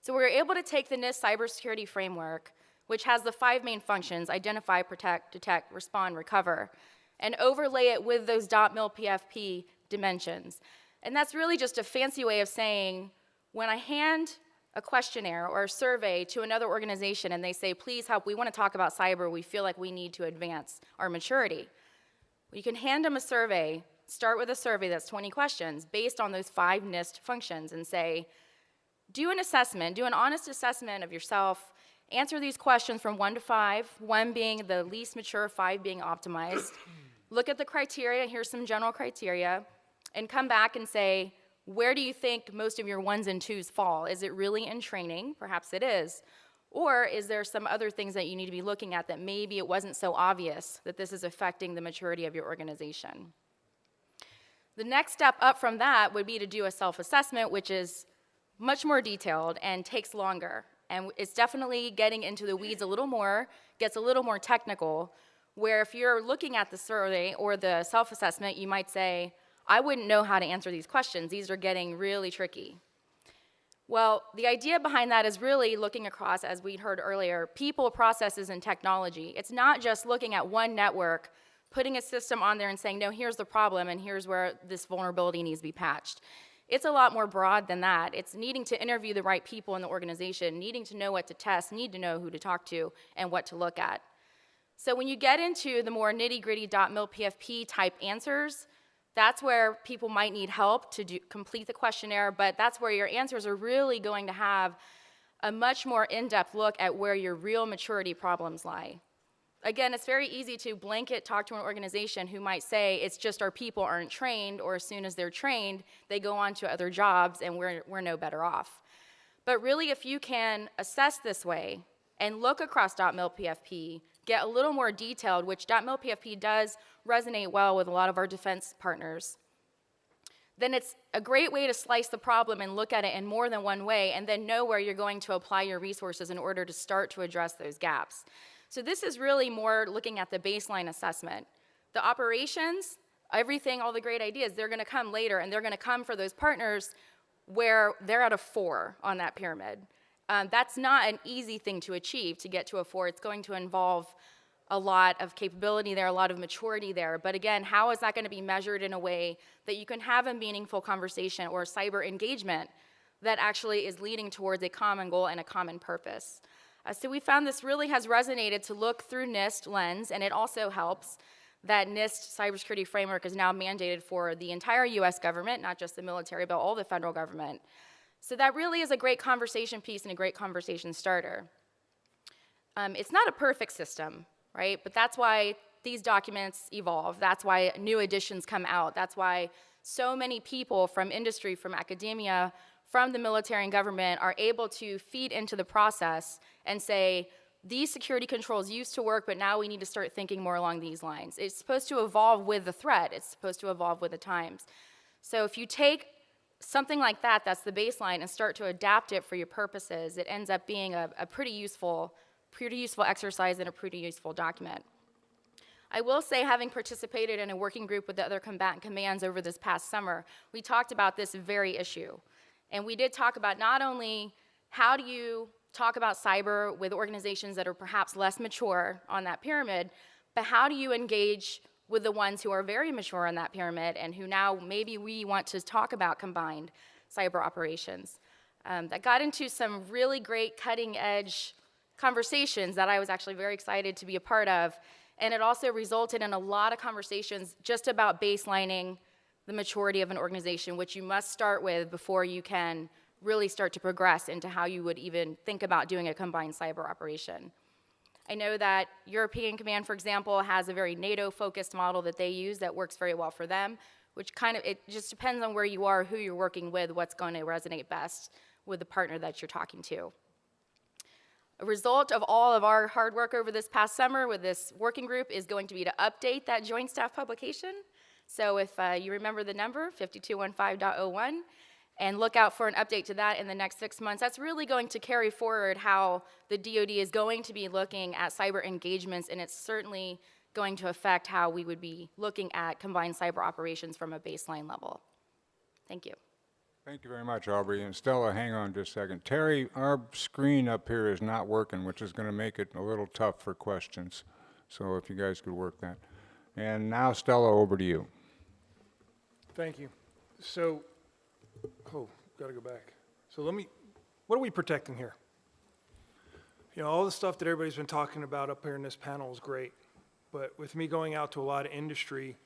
So we were able to take the NIST cybersecurity framework, which has the 5 main functions: identify, protect, detect, respond, recover, and overlay it with those .mil PFP dimensions. And that's really just a fancy way of saying, when I hand a questionnaire or a survey to another organization and they say, please help, we want to talk about cyber, we feel like we need to advance our maturity. You can hand them a survey, start with a survey that's 20 questions based on those 5 NIST functions and say, do an assessment, do an honest assessment of yourself, answer these questions from 1 to 5, 1 being the least mature, 5 being optimized. Look at the criteria, here's some general criteria, and come back and say, where do you think most of your 1s and 2s fall? Is it really in training? Perhaps it is. Or is there some other things that you need to be looking at that maybe it wasn't so obvious that this is affecting the maturity of your organization? The next step up from that would be to do a self-assessment, which is much more detailed and takes longer. And it's definitely getting into the weeds a little more, gets a little more technical, where if you're looking at the survey or the self-assessment, you might say, I wouldn't know how to answer these questions. These are getting really tricky. Well, the idea behind that is really looking across, as we heard earlier, people, processes, and technology. It's not just looking at one network, putting a system on there and saying, no, here's the problem, and here's where this vulnerability needs to be patched. It's a lot more broad than that. It's needing to interview the right people in the organization, needing to know what to test, need to know who to talk to, and what to look at. So when you get into the more nitty-gritty .mil PFP type answers, that's where people might need help to complete the questionnaire, but that's where your answers are really going to have a much more in-depth look at where your real maturity problems lie. Again, it's very easy to blanket talk to an organization who might say it's just our people aren't trained, or as soon as they're trained, they go on to other jobs and we're no better off. But really, if you can assess this way and look across .mil PFP, get a little more detailed, which .mil PFP does resonate well with a lot of our defense partners, then it's a great way to slice the problem and look at it in more than one way, and then know where you're going to apply your resources in order to start to address those gaps. So this is really more looking at the baseline assessment. The operations, everything, all the great ideas, they're going to come later, and they're going to come for those partners where they're at a 4 on that pyramid. That's not an easy thing to achieve, to get to a 4. It's going to involve a lot of capability there, a lot of maturity there. But again, how is that going to be measured in a way that you can have a meaningful conversation or cyber engagement that actually is leading towards a common goal and a common purpose? So we found this really has resonated to look through NIST lens, and it also helps that NIST cybersecurity framework is now mandated for the entire US government, not just the military, but all the federal government. So that really is a great conversation piece and a great conversation starter. It's not a perfect system, right? But that's why these documents evolve. That's why new editions come out. That's why so many people from industry, from academia, from the military and government are able to feed into the process and say, these security controls used to work, but now we need to start thinking more along these lines. It's supposed to evolve with the threat. It's supposed to evolve with the times. So if you take something like that, that's the baseline, and start to adapt it for your purposes, it ends up being a pretty useful exercise and a pretty useful document. I will say, having participated in a working group with the other combatant commands over this past summer, we talked about this very issue. And we did talk about not only how do you talk about cyber with organizations that are perhaps less mature on that pyramid, but how do you engage with the ones who are very mature on that pyramid and who now maybe we want to talk about combined cyber operations. That got into some really great cutting edge conversations that I was actually very excited to be a part of. And it also resulted in a lot of conversations just about baselining the maturity of an organization, which you must start with before you can really start to progress into how you would even think about doing a combined cyber operation. I know that European Command, for example, has a very NATO-focused model that they use that works very well for them, which it just depends on where you are, who you're working with, what's going to resonate best with the partner that you're talking to. A result of all of our hard work over this past summer with this working group is going to be to update that joint staff publication. So if you remember the number, 5215.01, and look out for an update to that in the next 6 months. That's really going to carry forward how the DoD is going to be looking at cyber engagements, and it's certainly going to affect how we would be looking at combined cyber operations from a baseline level. Thank you. Thank you very much, Aubrey. And Stella, hang on just a second. Terry, our screen up here is not working, which is going to make it a little tough for questions. So if you guys could work that. And now, Stella, over to you. Thank you. So, got to go back. So what are we protecting here? You know, all the stuff that everybody's been talking about up here in this panel is great. But with me going out to a lot of industry,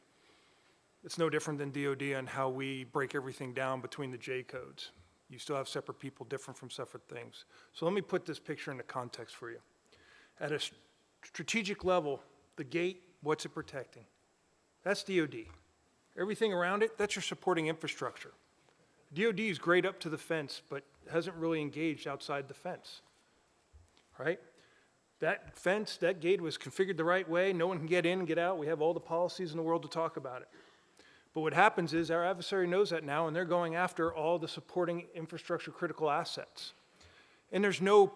it's no different than DoD on how we break everything down between the J codes. You still have separate people different from separate things. So let me put this picture into context for you. At a strategic level, the gate, what's it protecting? That's DoD. Everything around it, that's your supporting infrastructure. DoD is great up to the fence, but hasn't really engaged outside the fence, right? That fence, that gate was configured the right way. No one can get in and get out. We have all the policies in the world to talk about it. But what happens is our adversary knows that now, and they're going after all the supporting infrastructure critical assets. And there's no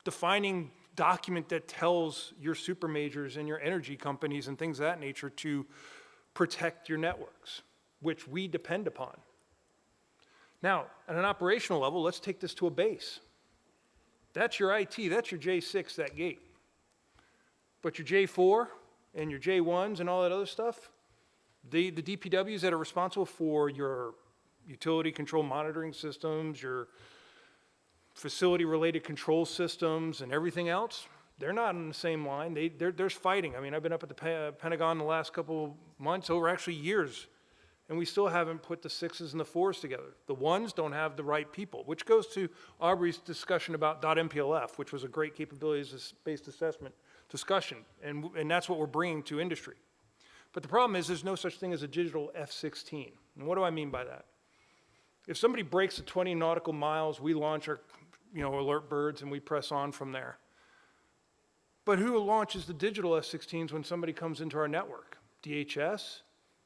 defining document that tells your super majors and your energy companies and things of that nature to protect your networks, which we depend upon. Now, at an operational level, let's take this to a base. That's your IT, that's your J6, that gate. But your J4 and your J1s and all that other stuff, the DPWs that are responsible for your utility control monitoring systems, your facility-related control systems, and everything else, they're not on the same line. There's fighting. I mean, I've been up at the Pentagon the last couple of months, over actually years, and we still haven't put the 6s and the 4s together. The 1s don't have the right people, which goes to Aubrey's discussion about .MPLF, which was a great capabilities-based assessment discussion, and that's what we're bringing to industry. But the problem is there's no such thing as a digital F-16. And what do I mean by that? If somebody breaks the 20 nautical miles, we launch our alert birds and we press on from there. But who launches the digital F-16s when somebody comes into our network? DHS?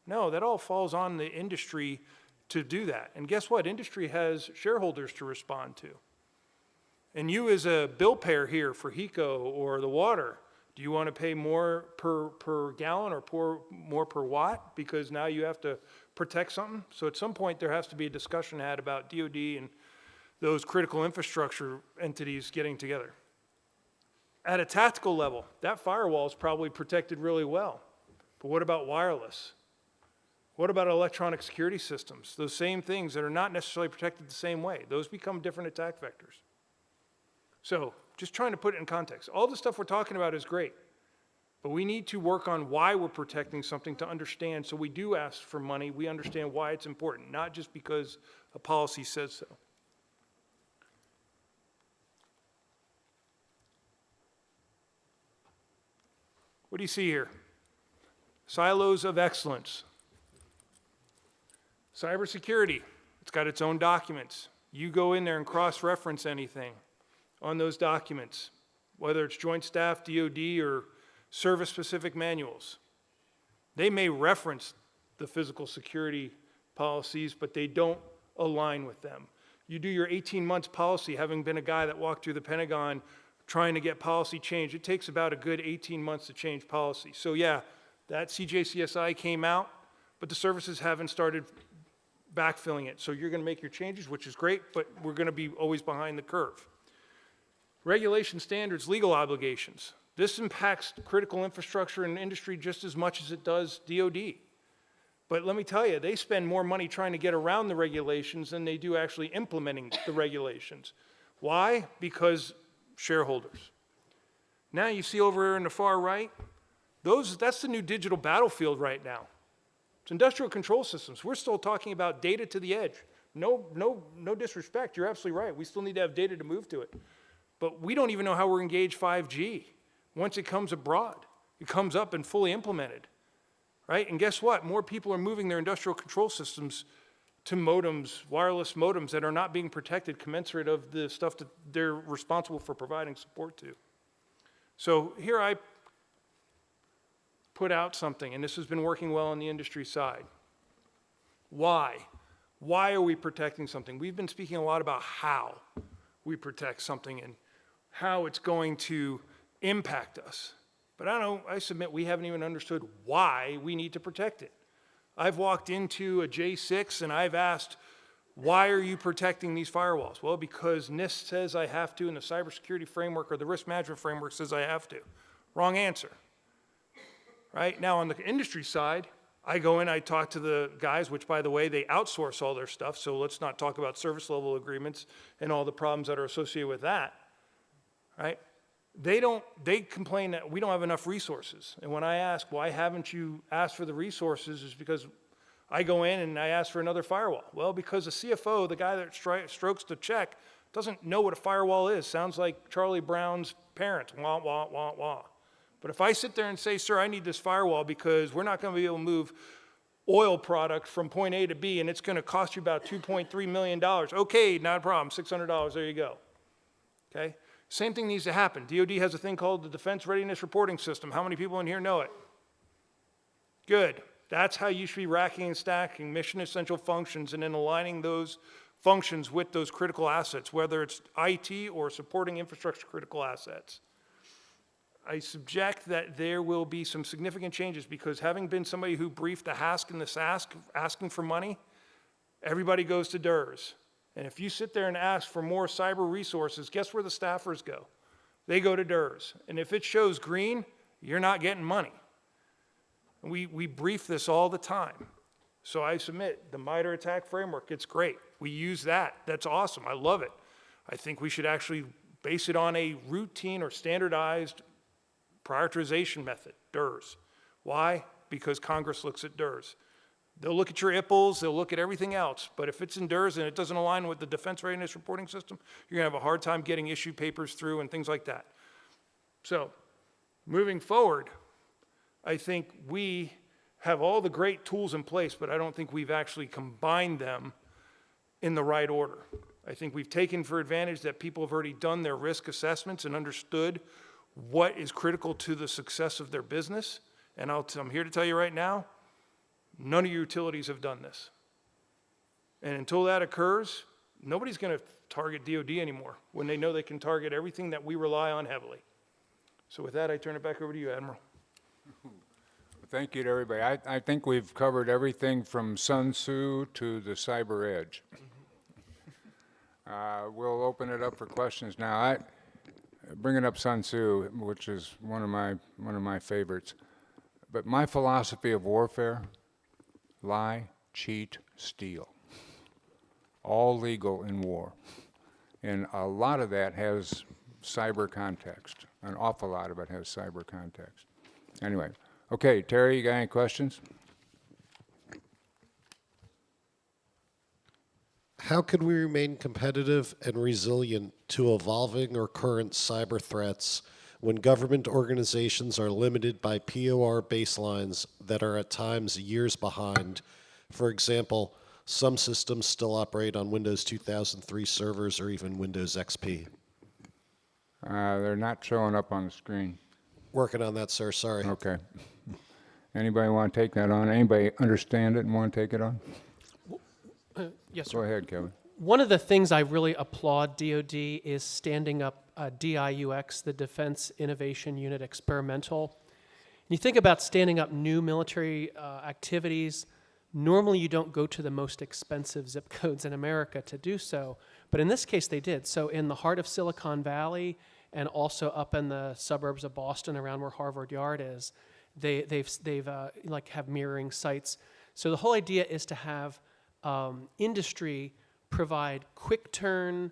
No, that all falls on the industry to do that. And guess what? Industry has shareholders to respond to. And you as a bill payer here for HECO or the water, do you want to pay more per gallon or more per watt because now you have to protect something? So at some point there has to be a discussion had about DoD and those critical infrastructure entities getting together. At a tactical level, that firewall is probably protected really well. But what about wireless? What about electronic security systems? Those same things that are not necessarily protected the same way. Those become different attack vectors. So just trying to put it in context. All the stuff we're talking about is great, but we need to work on why we're protecting something to understand. So we do ask for money. We understand why it's important, not just because a policy says so. What do you see here? Silos of excellence. Cybersecurity, it's got its own documents. You go in there and cross-reference anything on those documents, whether it's Joint Staff, DoD, or service-specific manuals. They may reference the physical security policies, but they don't align with them. You do your 18 months policy, having been a guy that walked through the Pentagon trying to get policy changed, it takes about a good 18 months to change policy. So yeah, that CJCSI came out, but the services haven't started backfilling it. So you're going to make your changes, which is great, but we're going to be always behind the curve. Regulation standards, legal obligations. This impacts critical infrastructure and industry just as much as it does DoD. But let me tell you, they spend more money trying to get around the regulations than they do actually implementing the regulations. Why? Because shareholders. Now you see over here in the far right, that's the new digital battlefield right now. It's industrial control systems. We're still talking about data to the edge. No disrespect, you're absolutely right. We still need to have data to move to it. But we don't even know how we're engaged 5G. Once it comes abroad, it comes up and fully implemented, right? And guess what? More people are moving their industrial control systems to modems, wireless modems that are not being protected commensurate of the stuff that they're responsible for providing support to. So here I put out something, and this has been working well on the industry side. Why? Why are we protecting something? We've been speaking a lot about how we protect something and how it's going to impact us. But I submit we haven't even understood why we need to protect it. I've walked into a J6 and I've asked Why are you protecting these firewalls? Well, because NIST says I have to, and the cybersecurity framework or the risk management framework says I have to. Wrong answer. Right? Now, on the industry side, I go in, I talk to the guys, which, by the way, they outsource all their stuff, so let's not talk about service level agreements and all the problems that are associated with that, right? They complain that we don't have enough resources. And when I ask, why haven't you asked for the resources, is because I go in and I ask for another firewall. Well, because the CFO, the guy that strokes the check, doesn't know what a firewall is. Sounds like Charlie Brown's parents, wah, wah, wah, wah. But if I sit there and say, sir, I need this firewall because we're not going to be able to move oil product from point A to B, and it's going to cost you about $2.3 million. Okay, not a problem, $600, there you go. Okay? Same thing needs to happen. DoD has a thing called the Defense Readiness Reporting System. How many people in here know it? Good. That's how you should be racking and stacking mission essential functions and then aligning those functions with those critical assets, whether it's IT or supporting infrastructure critical assets. I subject that there will be some significant changes because having been somebody who briefed the HASC and the SASC asking for money, everybody goes to DERS. And if you sit there and ask for more cyber resources, guess where the staffers go? They go to DERS. And if it shows green, you're not getting money. We brief this all the time. So I submit the MITRE ATT&CK framework. It's great. We use that. That's awesome. I love it. I think we should actually base it on a routine or standardized prioritization method, DERS. Why? Because Congress looks at DERS. They'll look at your IPLs, they'll look at everything else, but if it's in DERS and it doesn't align with the Defense Readiness Reporting System, you're gonna have a hard time getting issue papers through and things like that. So, moving forward, I think we have all the great tools in place, but I don't think we've actually combined them in the right order. I think we've taken for advantage that people have already done their risk assessments and understood what is critical to the success of their business. And I'm here to tell you right now, none of your utilities have done this. And until that occurs, nobody's going to target DoD anymore when they know they can target everything that we rely on heavily. So with that, I turn it back over to you, Admiral. Thank you to everybody. I think we've covered everything from Sun Tzu to the cyber edge. We'll open it up for questions now. Bringing up Sun Tzu, which is one of my favorites, but my philosophy of warfare: lie, cheat, steal. All legal in war, and a lot of that has cyber context. An awful lot of it has cyber context. Anyway, okay, Terry, you got any questions? How can we remain competitive and resilient to evolving or current cyber threats when government organizations are limited by POR baselines that are at times years behind? For example, some systems still operate on Windows 2003 servers or even Windows XP. They're not showing up on the screen. Working on that, sir. Sorry. Okay. Anybody want to take that on? Anybody understand it and want to take it on? Yes, sir. Go ahead, Kevin. One of the things I really applaud DoD is standing up DIUX, the Defense Innovation Unit Experimental. You think about standing up new military activities. Normally you don't go to the most expensive zip codes in America to do so, but in this case they did. So in the heart of Silicon Valley and also up in the suburbs of Boston around where Harvard Yard is, they've have mirroring sites. So the whole idea is to have industry provide quick turn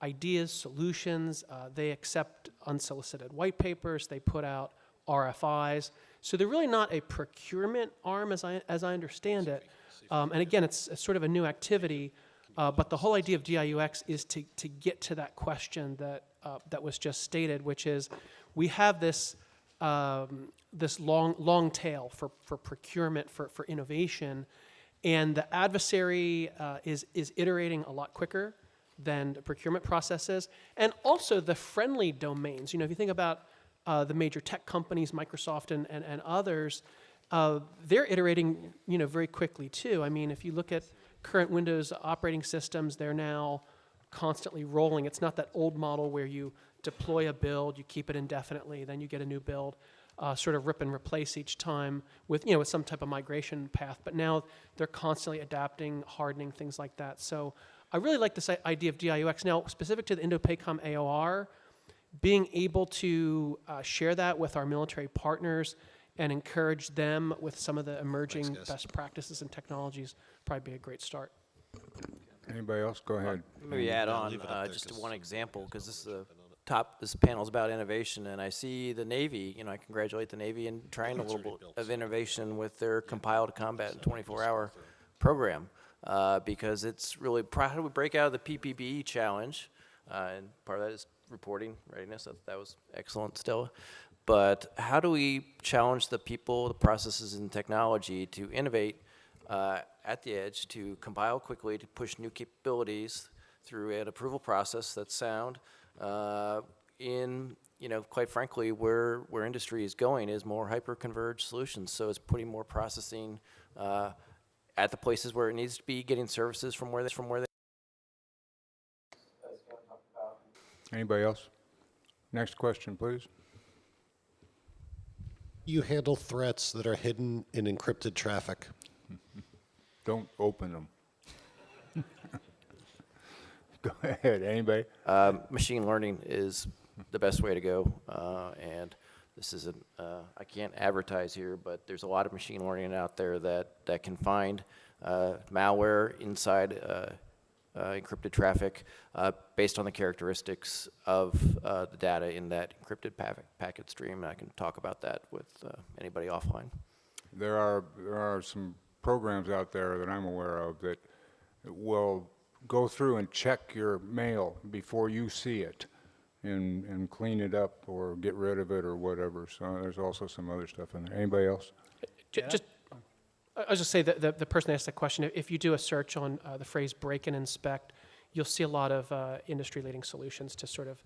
ideas, solutions. They accept unsolicited white papers. They put out RFIs. So they're really not a procurement arm as I understand it. And again, it's sort of a new activity, but the whole idea of DIUX is to get to that question that was just stated, which is we have this this long tail for procurement, for innovation, and the adversary is iterating a lot quicker than the procurement processes, and also the friendly domains. You know, if you think about the major tech companies, Microsoft and others, they're iterating, very quickly too. I mean, if you look at current Windows operating systems, they're now constantly rolling. It's not that old model where you deploy a build, you keep it indefinitely, then you get a new build. sort of rip and replace each time with, you know, with some type of migration path. But now they're constantly adapting, hardening, things like that. So I really like this idea of DIUX. Now, specific to the Indo-PACOM AOR, being able to share that with our military partners and encourage them with some of the emerging best practices and technologies probably be a great start. Anybody else? Go ahead. Maybe add on just to one example, because this is this panel is about innovation, and I see the Navy, you know, I congratulate the Navy in trying a little bit of innovation with their Compile to Combat in 24-hour program, because it's really, how do we break out of the PPBE challenge? And part of that is reporting readiness. That was excellent, Stella. But how do we challenge the people, the processes, and technology to innovate at the edge, to compile quickly, to push new capabilities through an approval process that's sound, in, you know, quite frankly, where industry is going is more hyper-converged solutions. So it's putting more processing at the places where it needs to be, getting services from where they. Anybody else? Next question, please. You handle threats that are hidden in encrypted traffic. Don't open them. Go ahead, anybody? Machine learning is the best way to go, and this is I can't advertise here, but there's a lot of machine learning out there that can find malware inside encrypted traffic based on the characteristics of the data in that encrypted packet stream, and I can talk about that with anybody offline. There are some programs out there that I'm aware of that will go through and check your mail before you see it and clean it up or get rid of it or whatever. So there's also some other stuff in there. Anybody else? Just, I was just say that the person asked that question, if you do a search on the phrase break and inspect, you'll see a lot of industry-leading solutions to sort of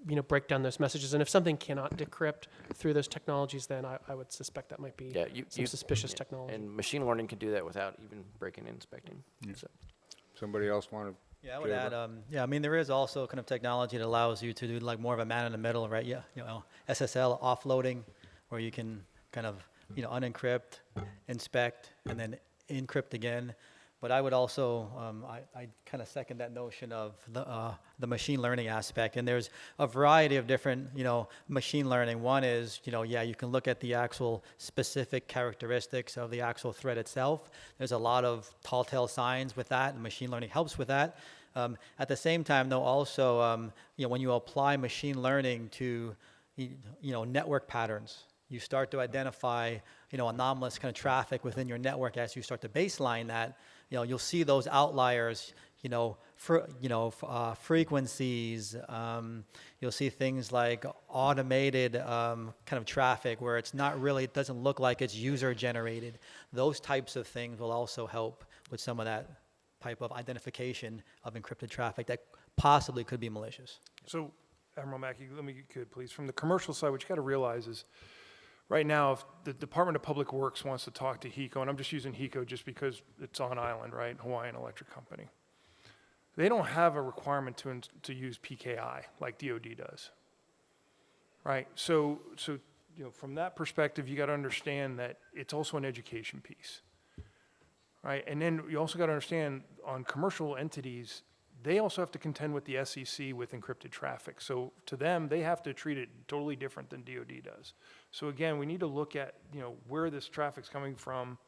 you know, break down those messages. And if something cannot decrypt through those technologies, then I would suspect that might be some suspicious technology. And machine learning can do that without even breaking and inspecting. Yeah. So. Somebody else want to? Yeah, I would add, yeah, I mean, there is also kind of technology that allows you to do like more of a man in the middle, right? Yeah, you know, SSL offloading, where you can kind of, you know, unencrypt, inspect, and then encrypt again. But I would also, I kind of second that notion of the machine learning aspect. And there's a variety of different, you know, machine learning. One is, you know, yeah, you can look at the actual specific characteristics of the actual threat itself. There's a lot of tall tale signs with that, and machine learning helps with that. At the same time, though, also, you know, when you apply machine learning to, you know, network patterns, you start to identify, you know, anomalous kind of traffic within your network as you start to baseline that. You know, you'll see those outliers, you know, frequencies. You'll see things like automated kind of traffic where it's not really, it doesn't look like it's user generated. Those types of things will also help with some of that type of identification of encrypted traffic that possibly could be malicious. So, Admiral Macke, let me get good, please. From the commercial side, what you got to realize is, right now, if the Department of Public Works wants to talk to HECO, and I'm just using HECO just because it's on island, right, Hawaiian Electric Company, they don't have a requirement to use PKI like DoD does, right? So you know, from that perspective, you got to understand that it's also an education piece, right? And then you also got to understand on commercial entities, they also have to contend with the SEC with encrypted traffic. So to them, they have to treat it totally different than DoD does. So again, we need to look at, you know, where this traffic's coming from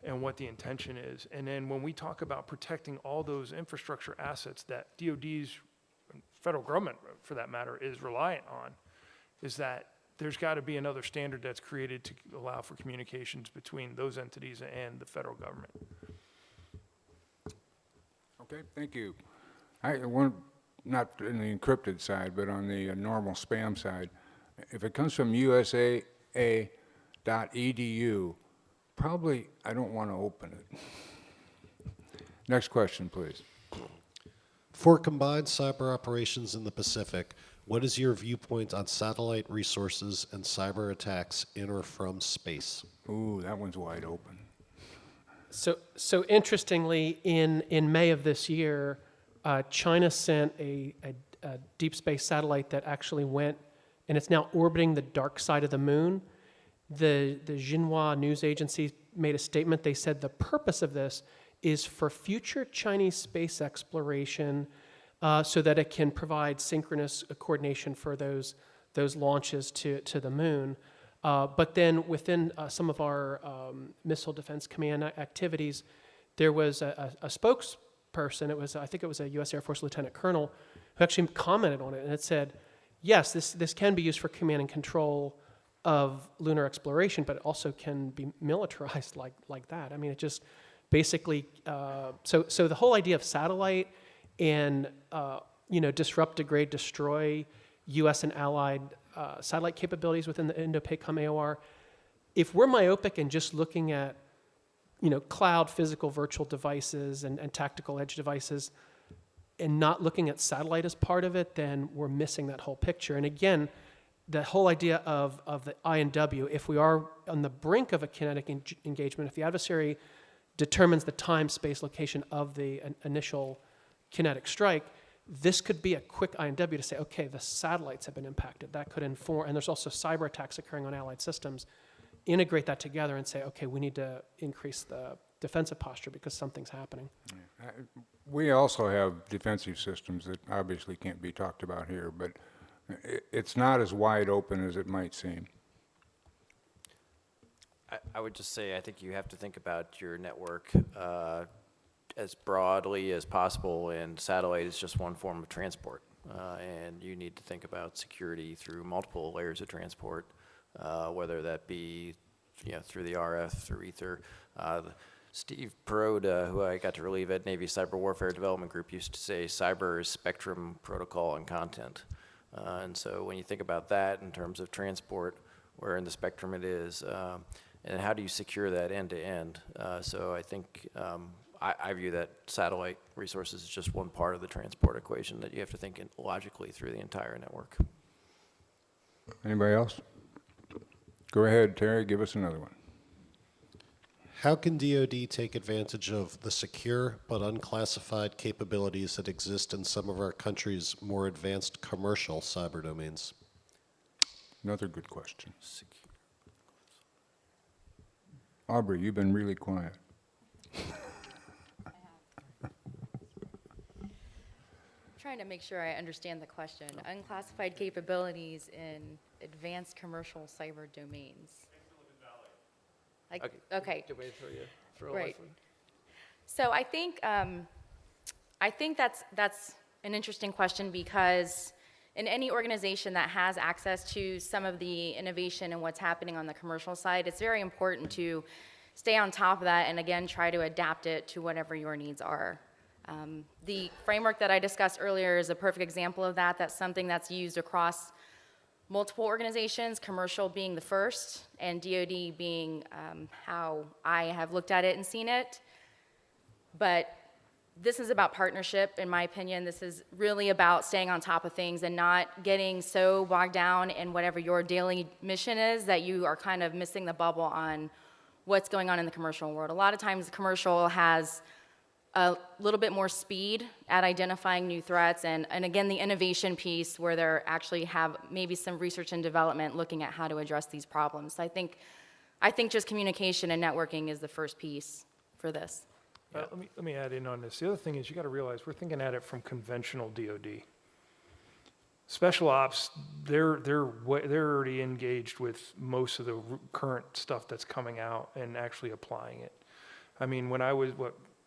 and what the intention is. And then when we talk about protecting all those infrastructure assets that DoD's, federal government for that matter, is reliant on, is that there's got to be another standard that's created to allow for communications between those entities and the federal government. Okay, thank you. Not in the encrypted side, but on the normal spam side, if it comes from usaa.edu, probably I don't want to open it. Next question, please. For combined cyber operations in the Pacific, what is your viewpoint on satellite resources and cyber attacks in or from space? Ooh, that one's wide open. So interestingly, in May of this year, China sent a deep space satellite that actually went and it's now orbiting the dark side of the moon. The Xinhua news agency made a statement. They said the purpose of this is for future Chinese space exploration, so that it can provide synchronous coordination for those launches to the moon. But then within some of our Missile Defense Command activities, there was a spokesperson. I think it was a U.S. Air Force Lieutenant Colonel who actually commented on it, and it said, yes, this can be used for command and control of lunar exploration, but it also can be militarized like that. I mean, it just basically, so the whole idea of satellite and, disrupt, degrade, destroy U.S. and allied satellite capabilities within the Indo-PACOM AOR, if we're myopic and just looking at, cloud, physical, virtual devices and tactical edge devices, and not looking at satellite as part of it, then we're missing that whole picture. And again, the whole idea of the I&W, if we are on the brink of a kinetic engagement, if the adversary determines the time, space, location of the initial kinetic strike, this could be a quick I&W to say, okay, the satellites have been impacted. That could inform, and there's also cyber attacks occurring on allied systems. Integrate that together and say, okay, we need to increase the defensive posture because something's happening. We also have defensive systems that obviously can't be talked about here, but it's not as wide open as it might seem. I would just say I think you have to think about your network as broadly as possible, and satellite is just one form of transport. And you need to think about security through multiple layers of transport, whether that be through the RF, through Ether. Steve Perot, who I got to relieve at Navy Cyber Warfare Development Group, used to say cyber is spectrum, protocol, and content. And so when you think about that in terms of transport, where in the spectrum it is, and how do you secure that end to end? So I think I view that satellite resources is just one part of the transport equation that you have to think logically through the entire network. Anybody else? Go ahead, Terry, give us another one. How can DoD take advantage of the secure but unclassified capabilities that exist in some of our country's more advanced commercial cyber domains? Another good question. Aubrey, you've been really quiet. Trying to make sure I understand the question. Unclassified capabilities in advanced commercial cyber domains. Okay. Good way to throw Right. So I think that's an interesting question, because in any organization that has access to some of the innovation and what's happening on the commercial side, it's very important to stay on top of that and again try to adapt it to whatever your needs are. The framework that I discussed earlier is a perfect example of that. That's something that's used across multiple organizations, commercial being the first, and DoD being how I have looked at it and seen it. But this is about partnership, in my opinion. This is really about staying on top of things and not getting so bogged down in whatever your daily mission is that you are kind of missing the bubble on what's going on in the commercial world. A lot of times the commercial has a little bit more speed at identifying new threats, and again, the innovation piece where they actually have maybe some research and development looking at how to address these problems. I think just communication and networking is the first piece for this. Let me add in on this. The other thing is you got to realize we're thinking at it from conventional DoD. Special ops, they're already engaged with most of the current stuff that's coming out and actually applying it. I mean, when I was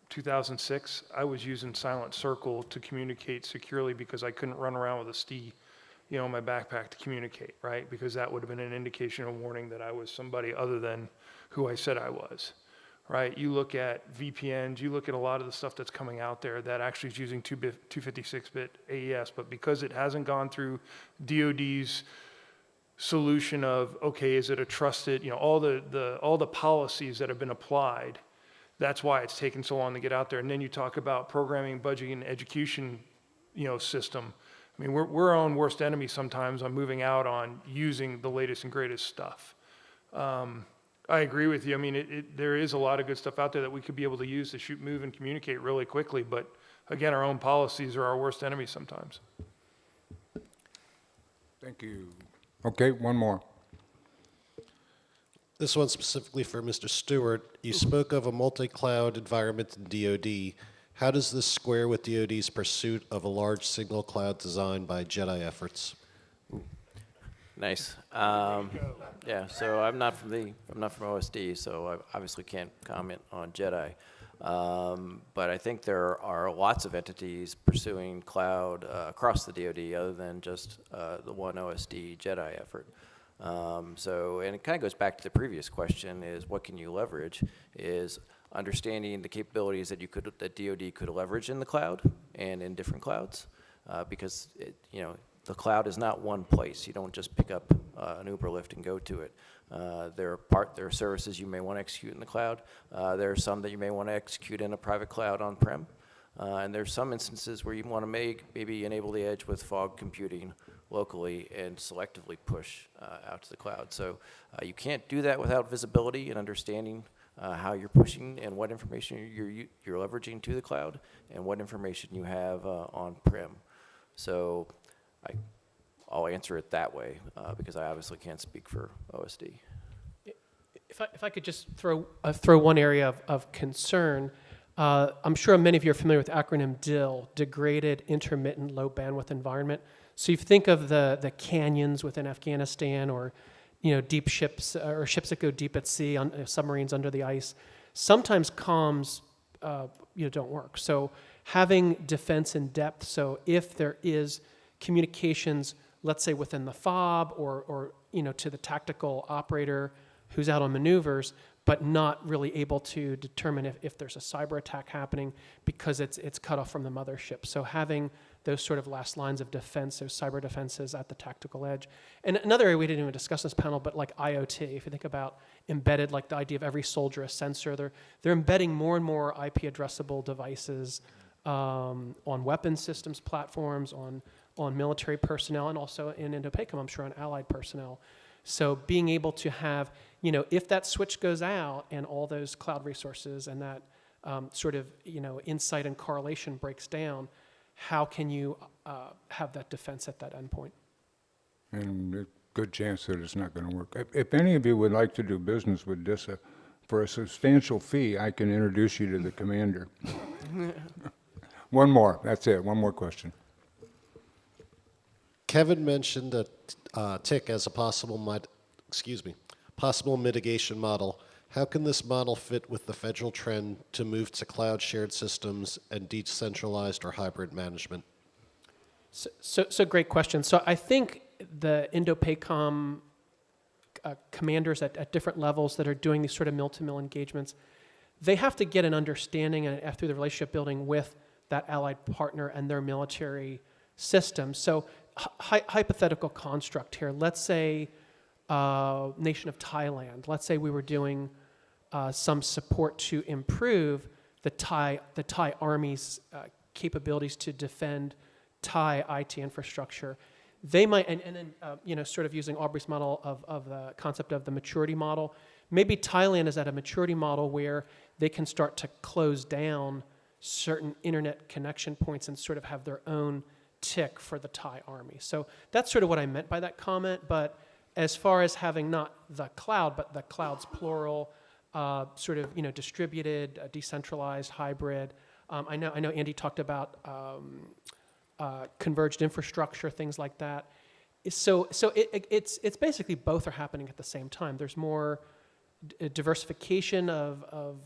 2006, I was using Silent Circle to communicate securely because I couldn't run around with a STI, in my backpack to communicate, right? Because that would have been an indication or warning that I was somebody other than who I said I was, right? You look at VPNs, you look at a lot of the stuff that's coming out there that actually is using 256-bit AES, but because it hasn't gone through DoD's solution of, okay, is it a trusted, all the policies that have been applied. That's why it's taken so long to get out there. And then you talk about programming, budgeting, and education, system. I mean, we're our own worst enemy sometimes on moving out on using the latest and greatest stuff. I agree with you. I mean, there is a lot of good stuff out there that we could be able to use to shoot, move, and communicate really quickly. But again, our own policies are our worst enemy sometimes. Thank you. Okay, one more. This one specifically for Mr. Stewart. You spoke of a multi-cloud environment in DoD. How does this square with DoD's pursuit of a large single cloud design by JEDI efforts? Nice. Yeah, so I'm not from OSD, so I obviously can't comment on JEDI. But I think there are lots of entities pursuing cloud across the DoD other than just the one OSD JEDI effort. And it kind of goes back to the previous question: is what can you leverage? Is understanding the capabilities that that DoD could leverage in the cloud and in different clouds, because the cloud is not one place. You don't just pick up an Uber Lyft and go to it. There are services you may want to execute in the cloud. There are some that you may want to execute in a private cloud on-prem. And there's some instances where you want to maybe enable the edge with fog computing locally and selectively push out to the cloud. So you can't do that without visibility and understanding how you're pushing and what information you're leveraging to the cloud and what information you have on-prem. So I'll answer it that way because I obviously can't speak for OSD. If I could just throw one area of concern, I'm sure many of you are familiar with the acronym DIL, Degraded Intermittent Low Bandwidth Environment. So you think of the canyons within Afghanistan, or deep ships or ships that go deep at sea on submarines under the ice. Sometimes comms don't work. So having defense in depth. So if there is communications, let's say within the FOB or to the tactical operator who's out on maneuvers, but not really able to determine if there's a cyber attack happening because it's cut off from the mothership. So having those sort of last lines of defense, those cyber defenses at the tactical edge. And another area we didn't even discuss in this panel, but like IoT, if you think about embedded, like the idea of every soldier a sensor, they're embedding more and more IP addressable devices on weapons systems platforms, on military personnel, and also in Indo-PACOM, I'm sure, on allied personnel. So being able to have, if that switch goes out and all those cloud resources and that sort of, insight and correlation breaks down, how can you have that defense at that endpoint? And a good chance that it's not going to work. If any of you would like to do business with DISA, for a substantial fee, I can introduce you to the commander. One more, that's it, one more question. Kevin mentioned a TIC as a possible mitigation model. How can this model fit with the federal trend to move to cloud shared systems and decentralized or hybrid management? So great question. So I think the Indo-PACOM commanders at different levels that are doing these sort of mill-to-mill engagements, they have to get an understanding and through the relationship building with that allied partner and their military system. So hypothetical construct here. Let's say nation of Thailand. Let's say we were doing some support to improve the Thai Army's capabilities to defend Thai IT infrastructure. They might, and then sort of using Aubrey's model of the concept of the maturity model. Maybe Thailand is at a maturity model where they can start to close down certain internet connection points and sort of have their own TIC for the Thai Army. So that's sort of what I meant by that comment. But as far as having not the cloud, but the clouds plural, sort of distributed, decentralized, hybrid. I know Andy talked about converged infrastructure, things like that. So it's basically both are happening at the same time. There's more diversification of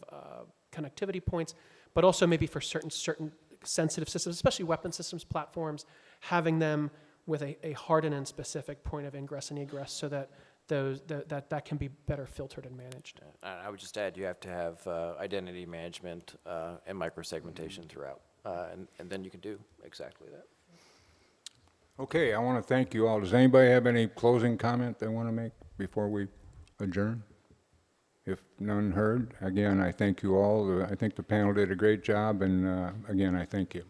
connectivity points, but also maybe for certain sensitive systems, especially weapon systems platforms, having them with a hardened and specific point of ingress and egress so that that can be better filtered and managed. I would just add you have to have identity management and microsegmentation throughout, and then you can do exactly that. Okay, I want to thank you all. Does anybody have any closing comment they want to make before we adjourn? If none heard, again, I thank you all. I think the panel did a great job, and again, I thank you.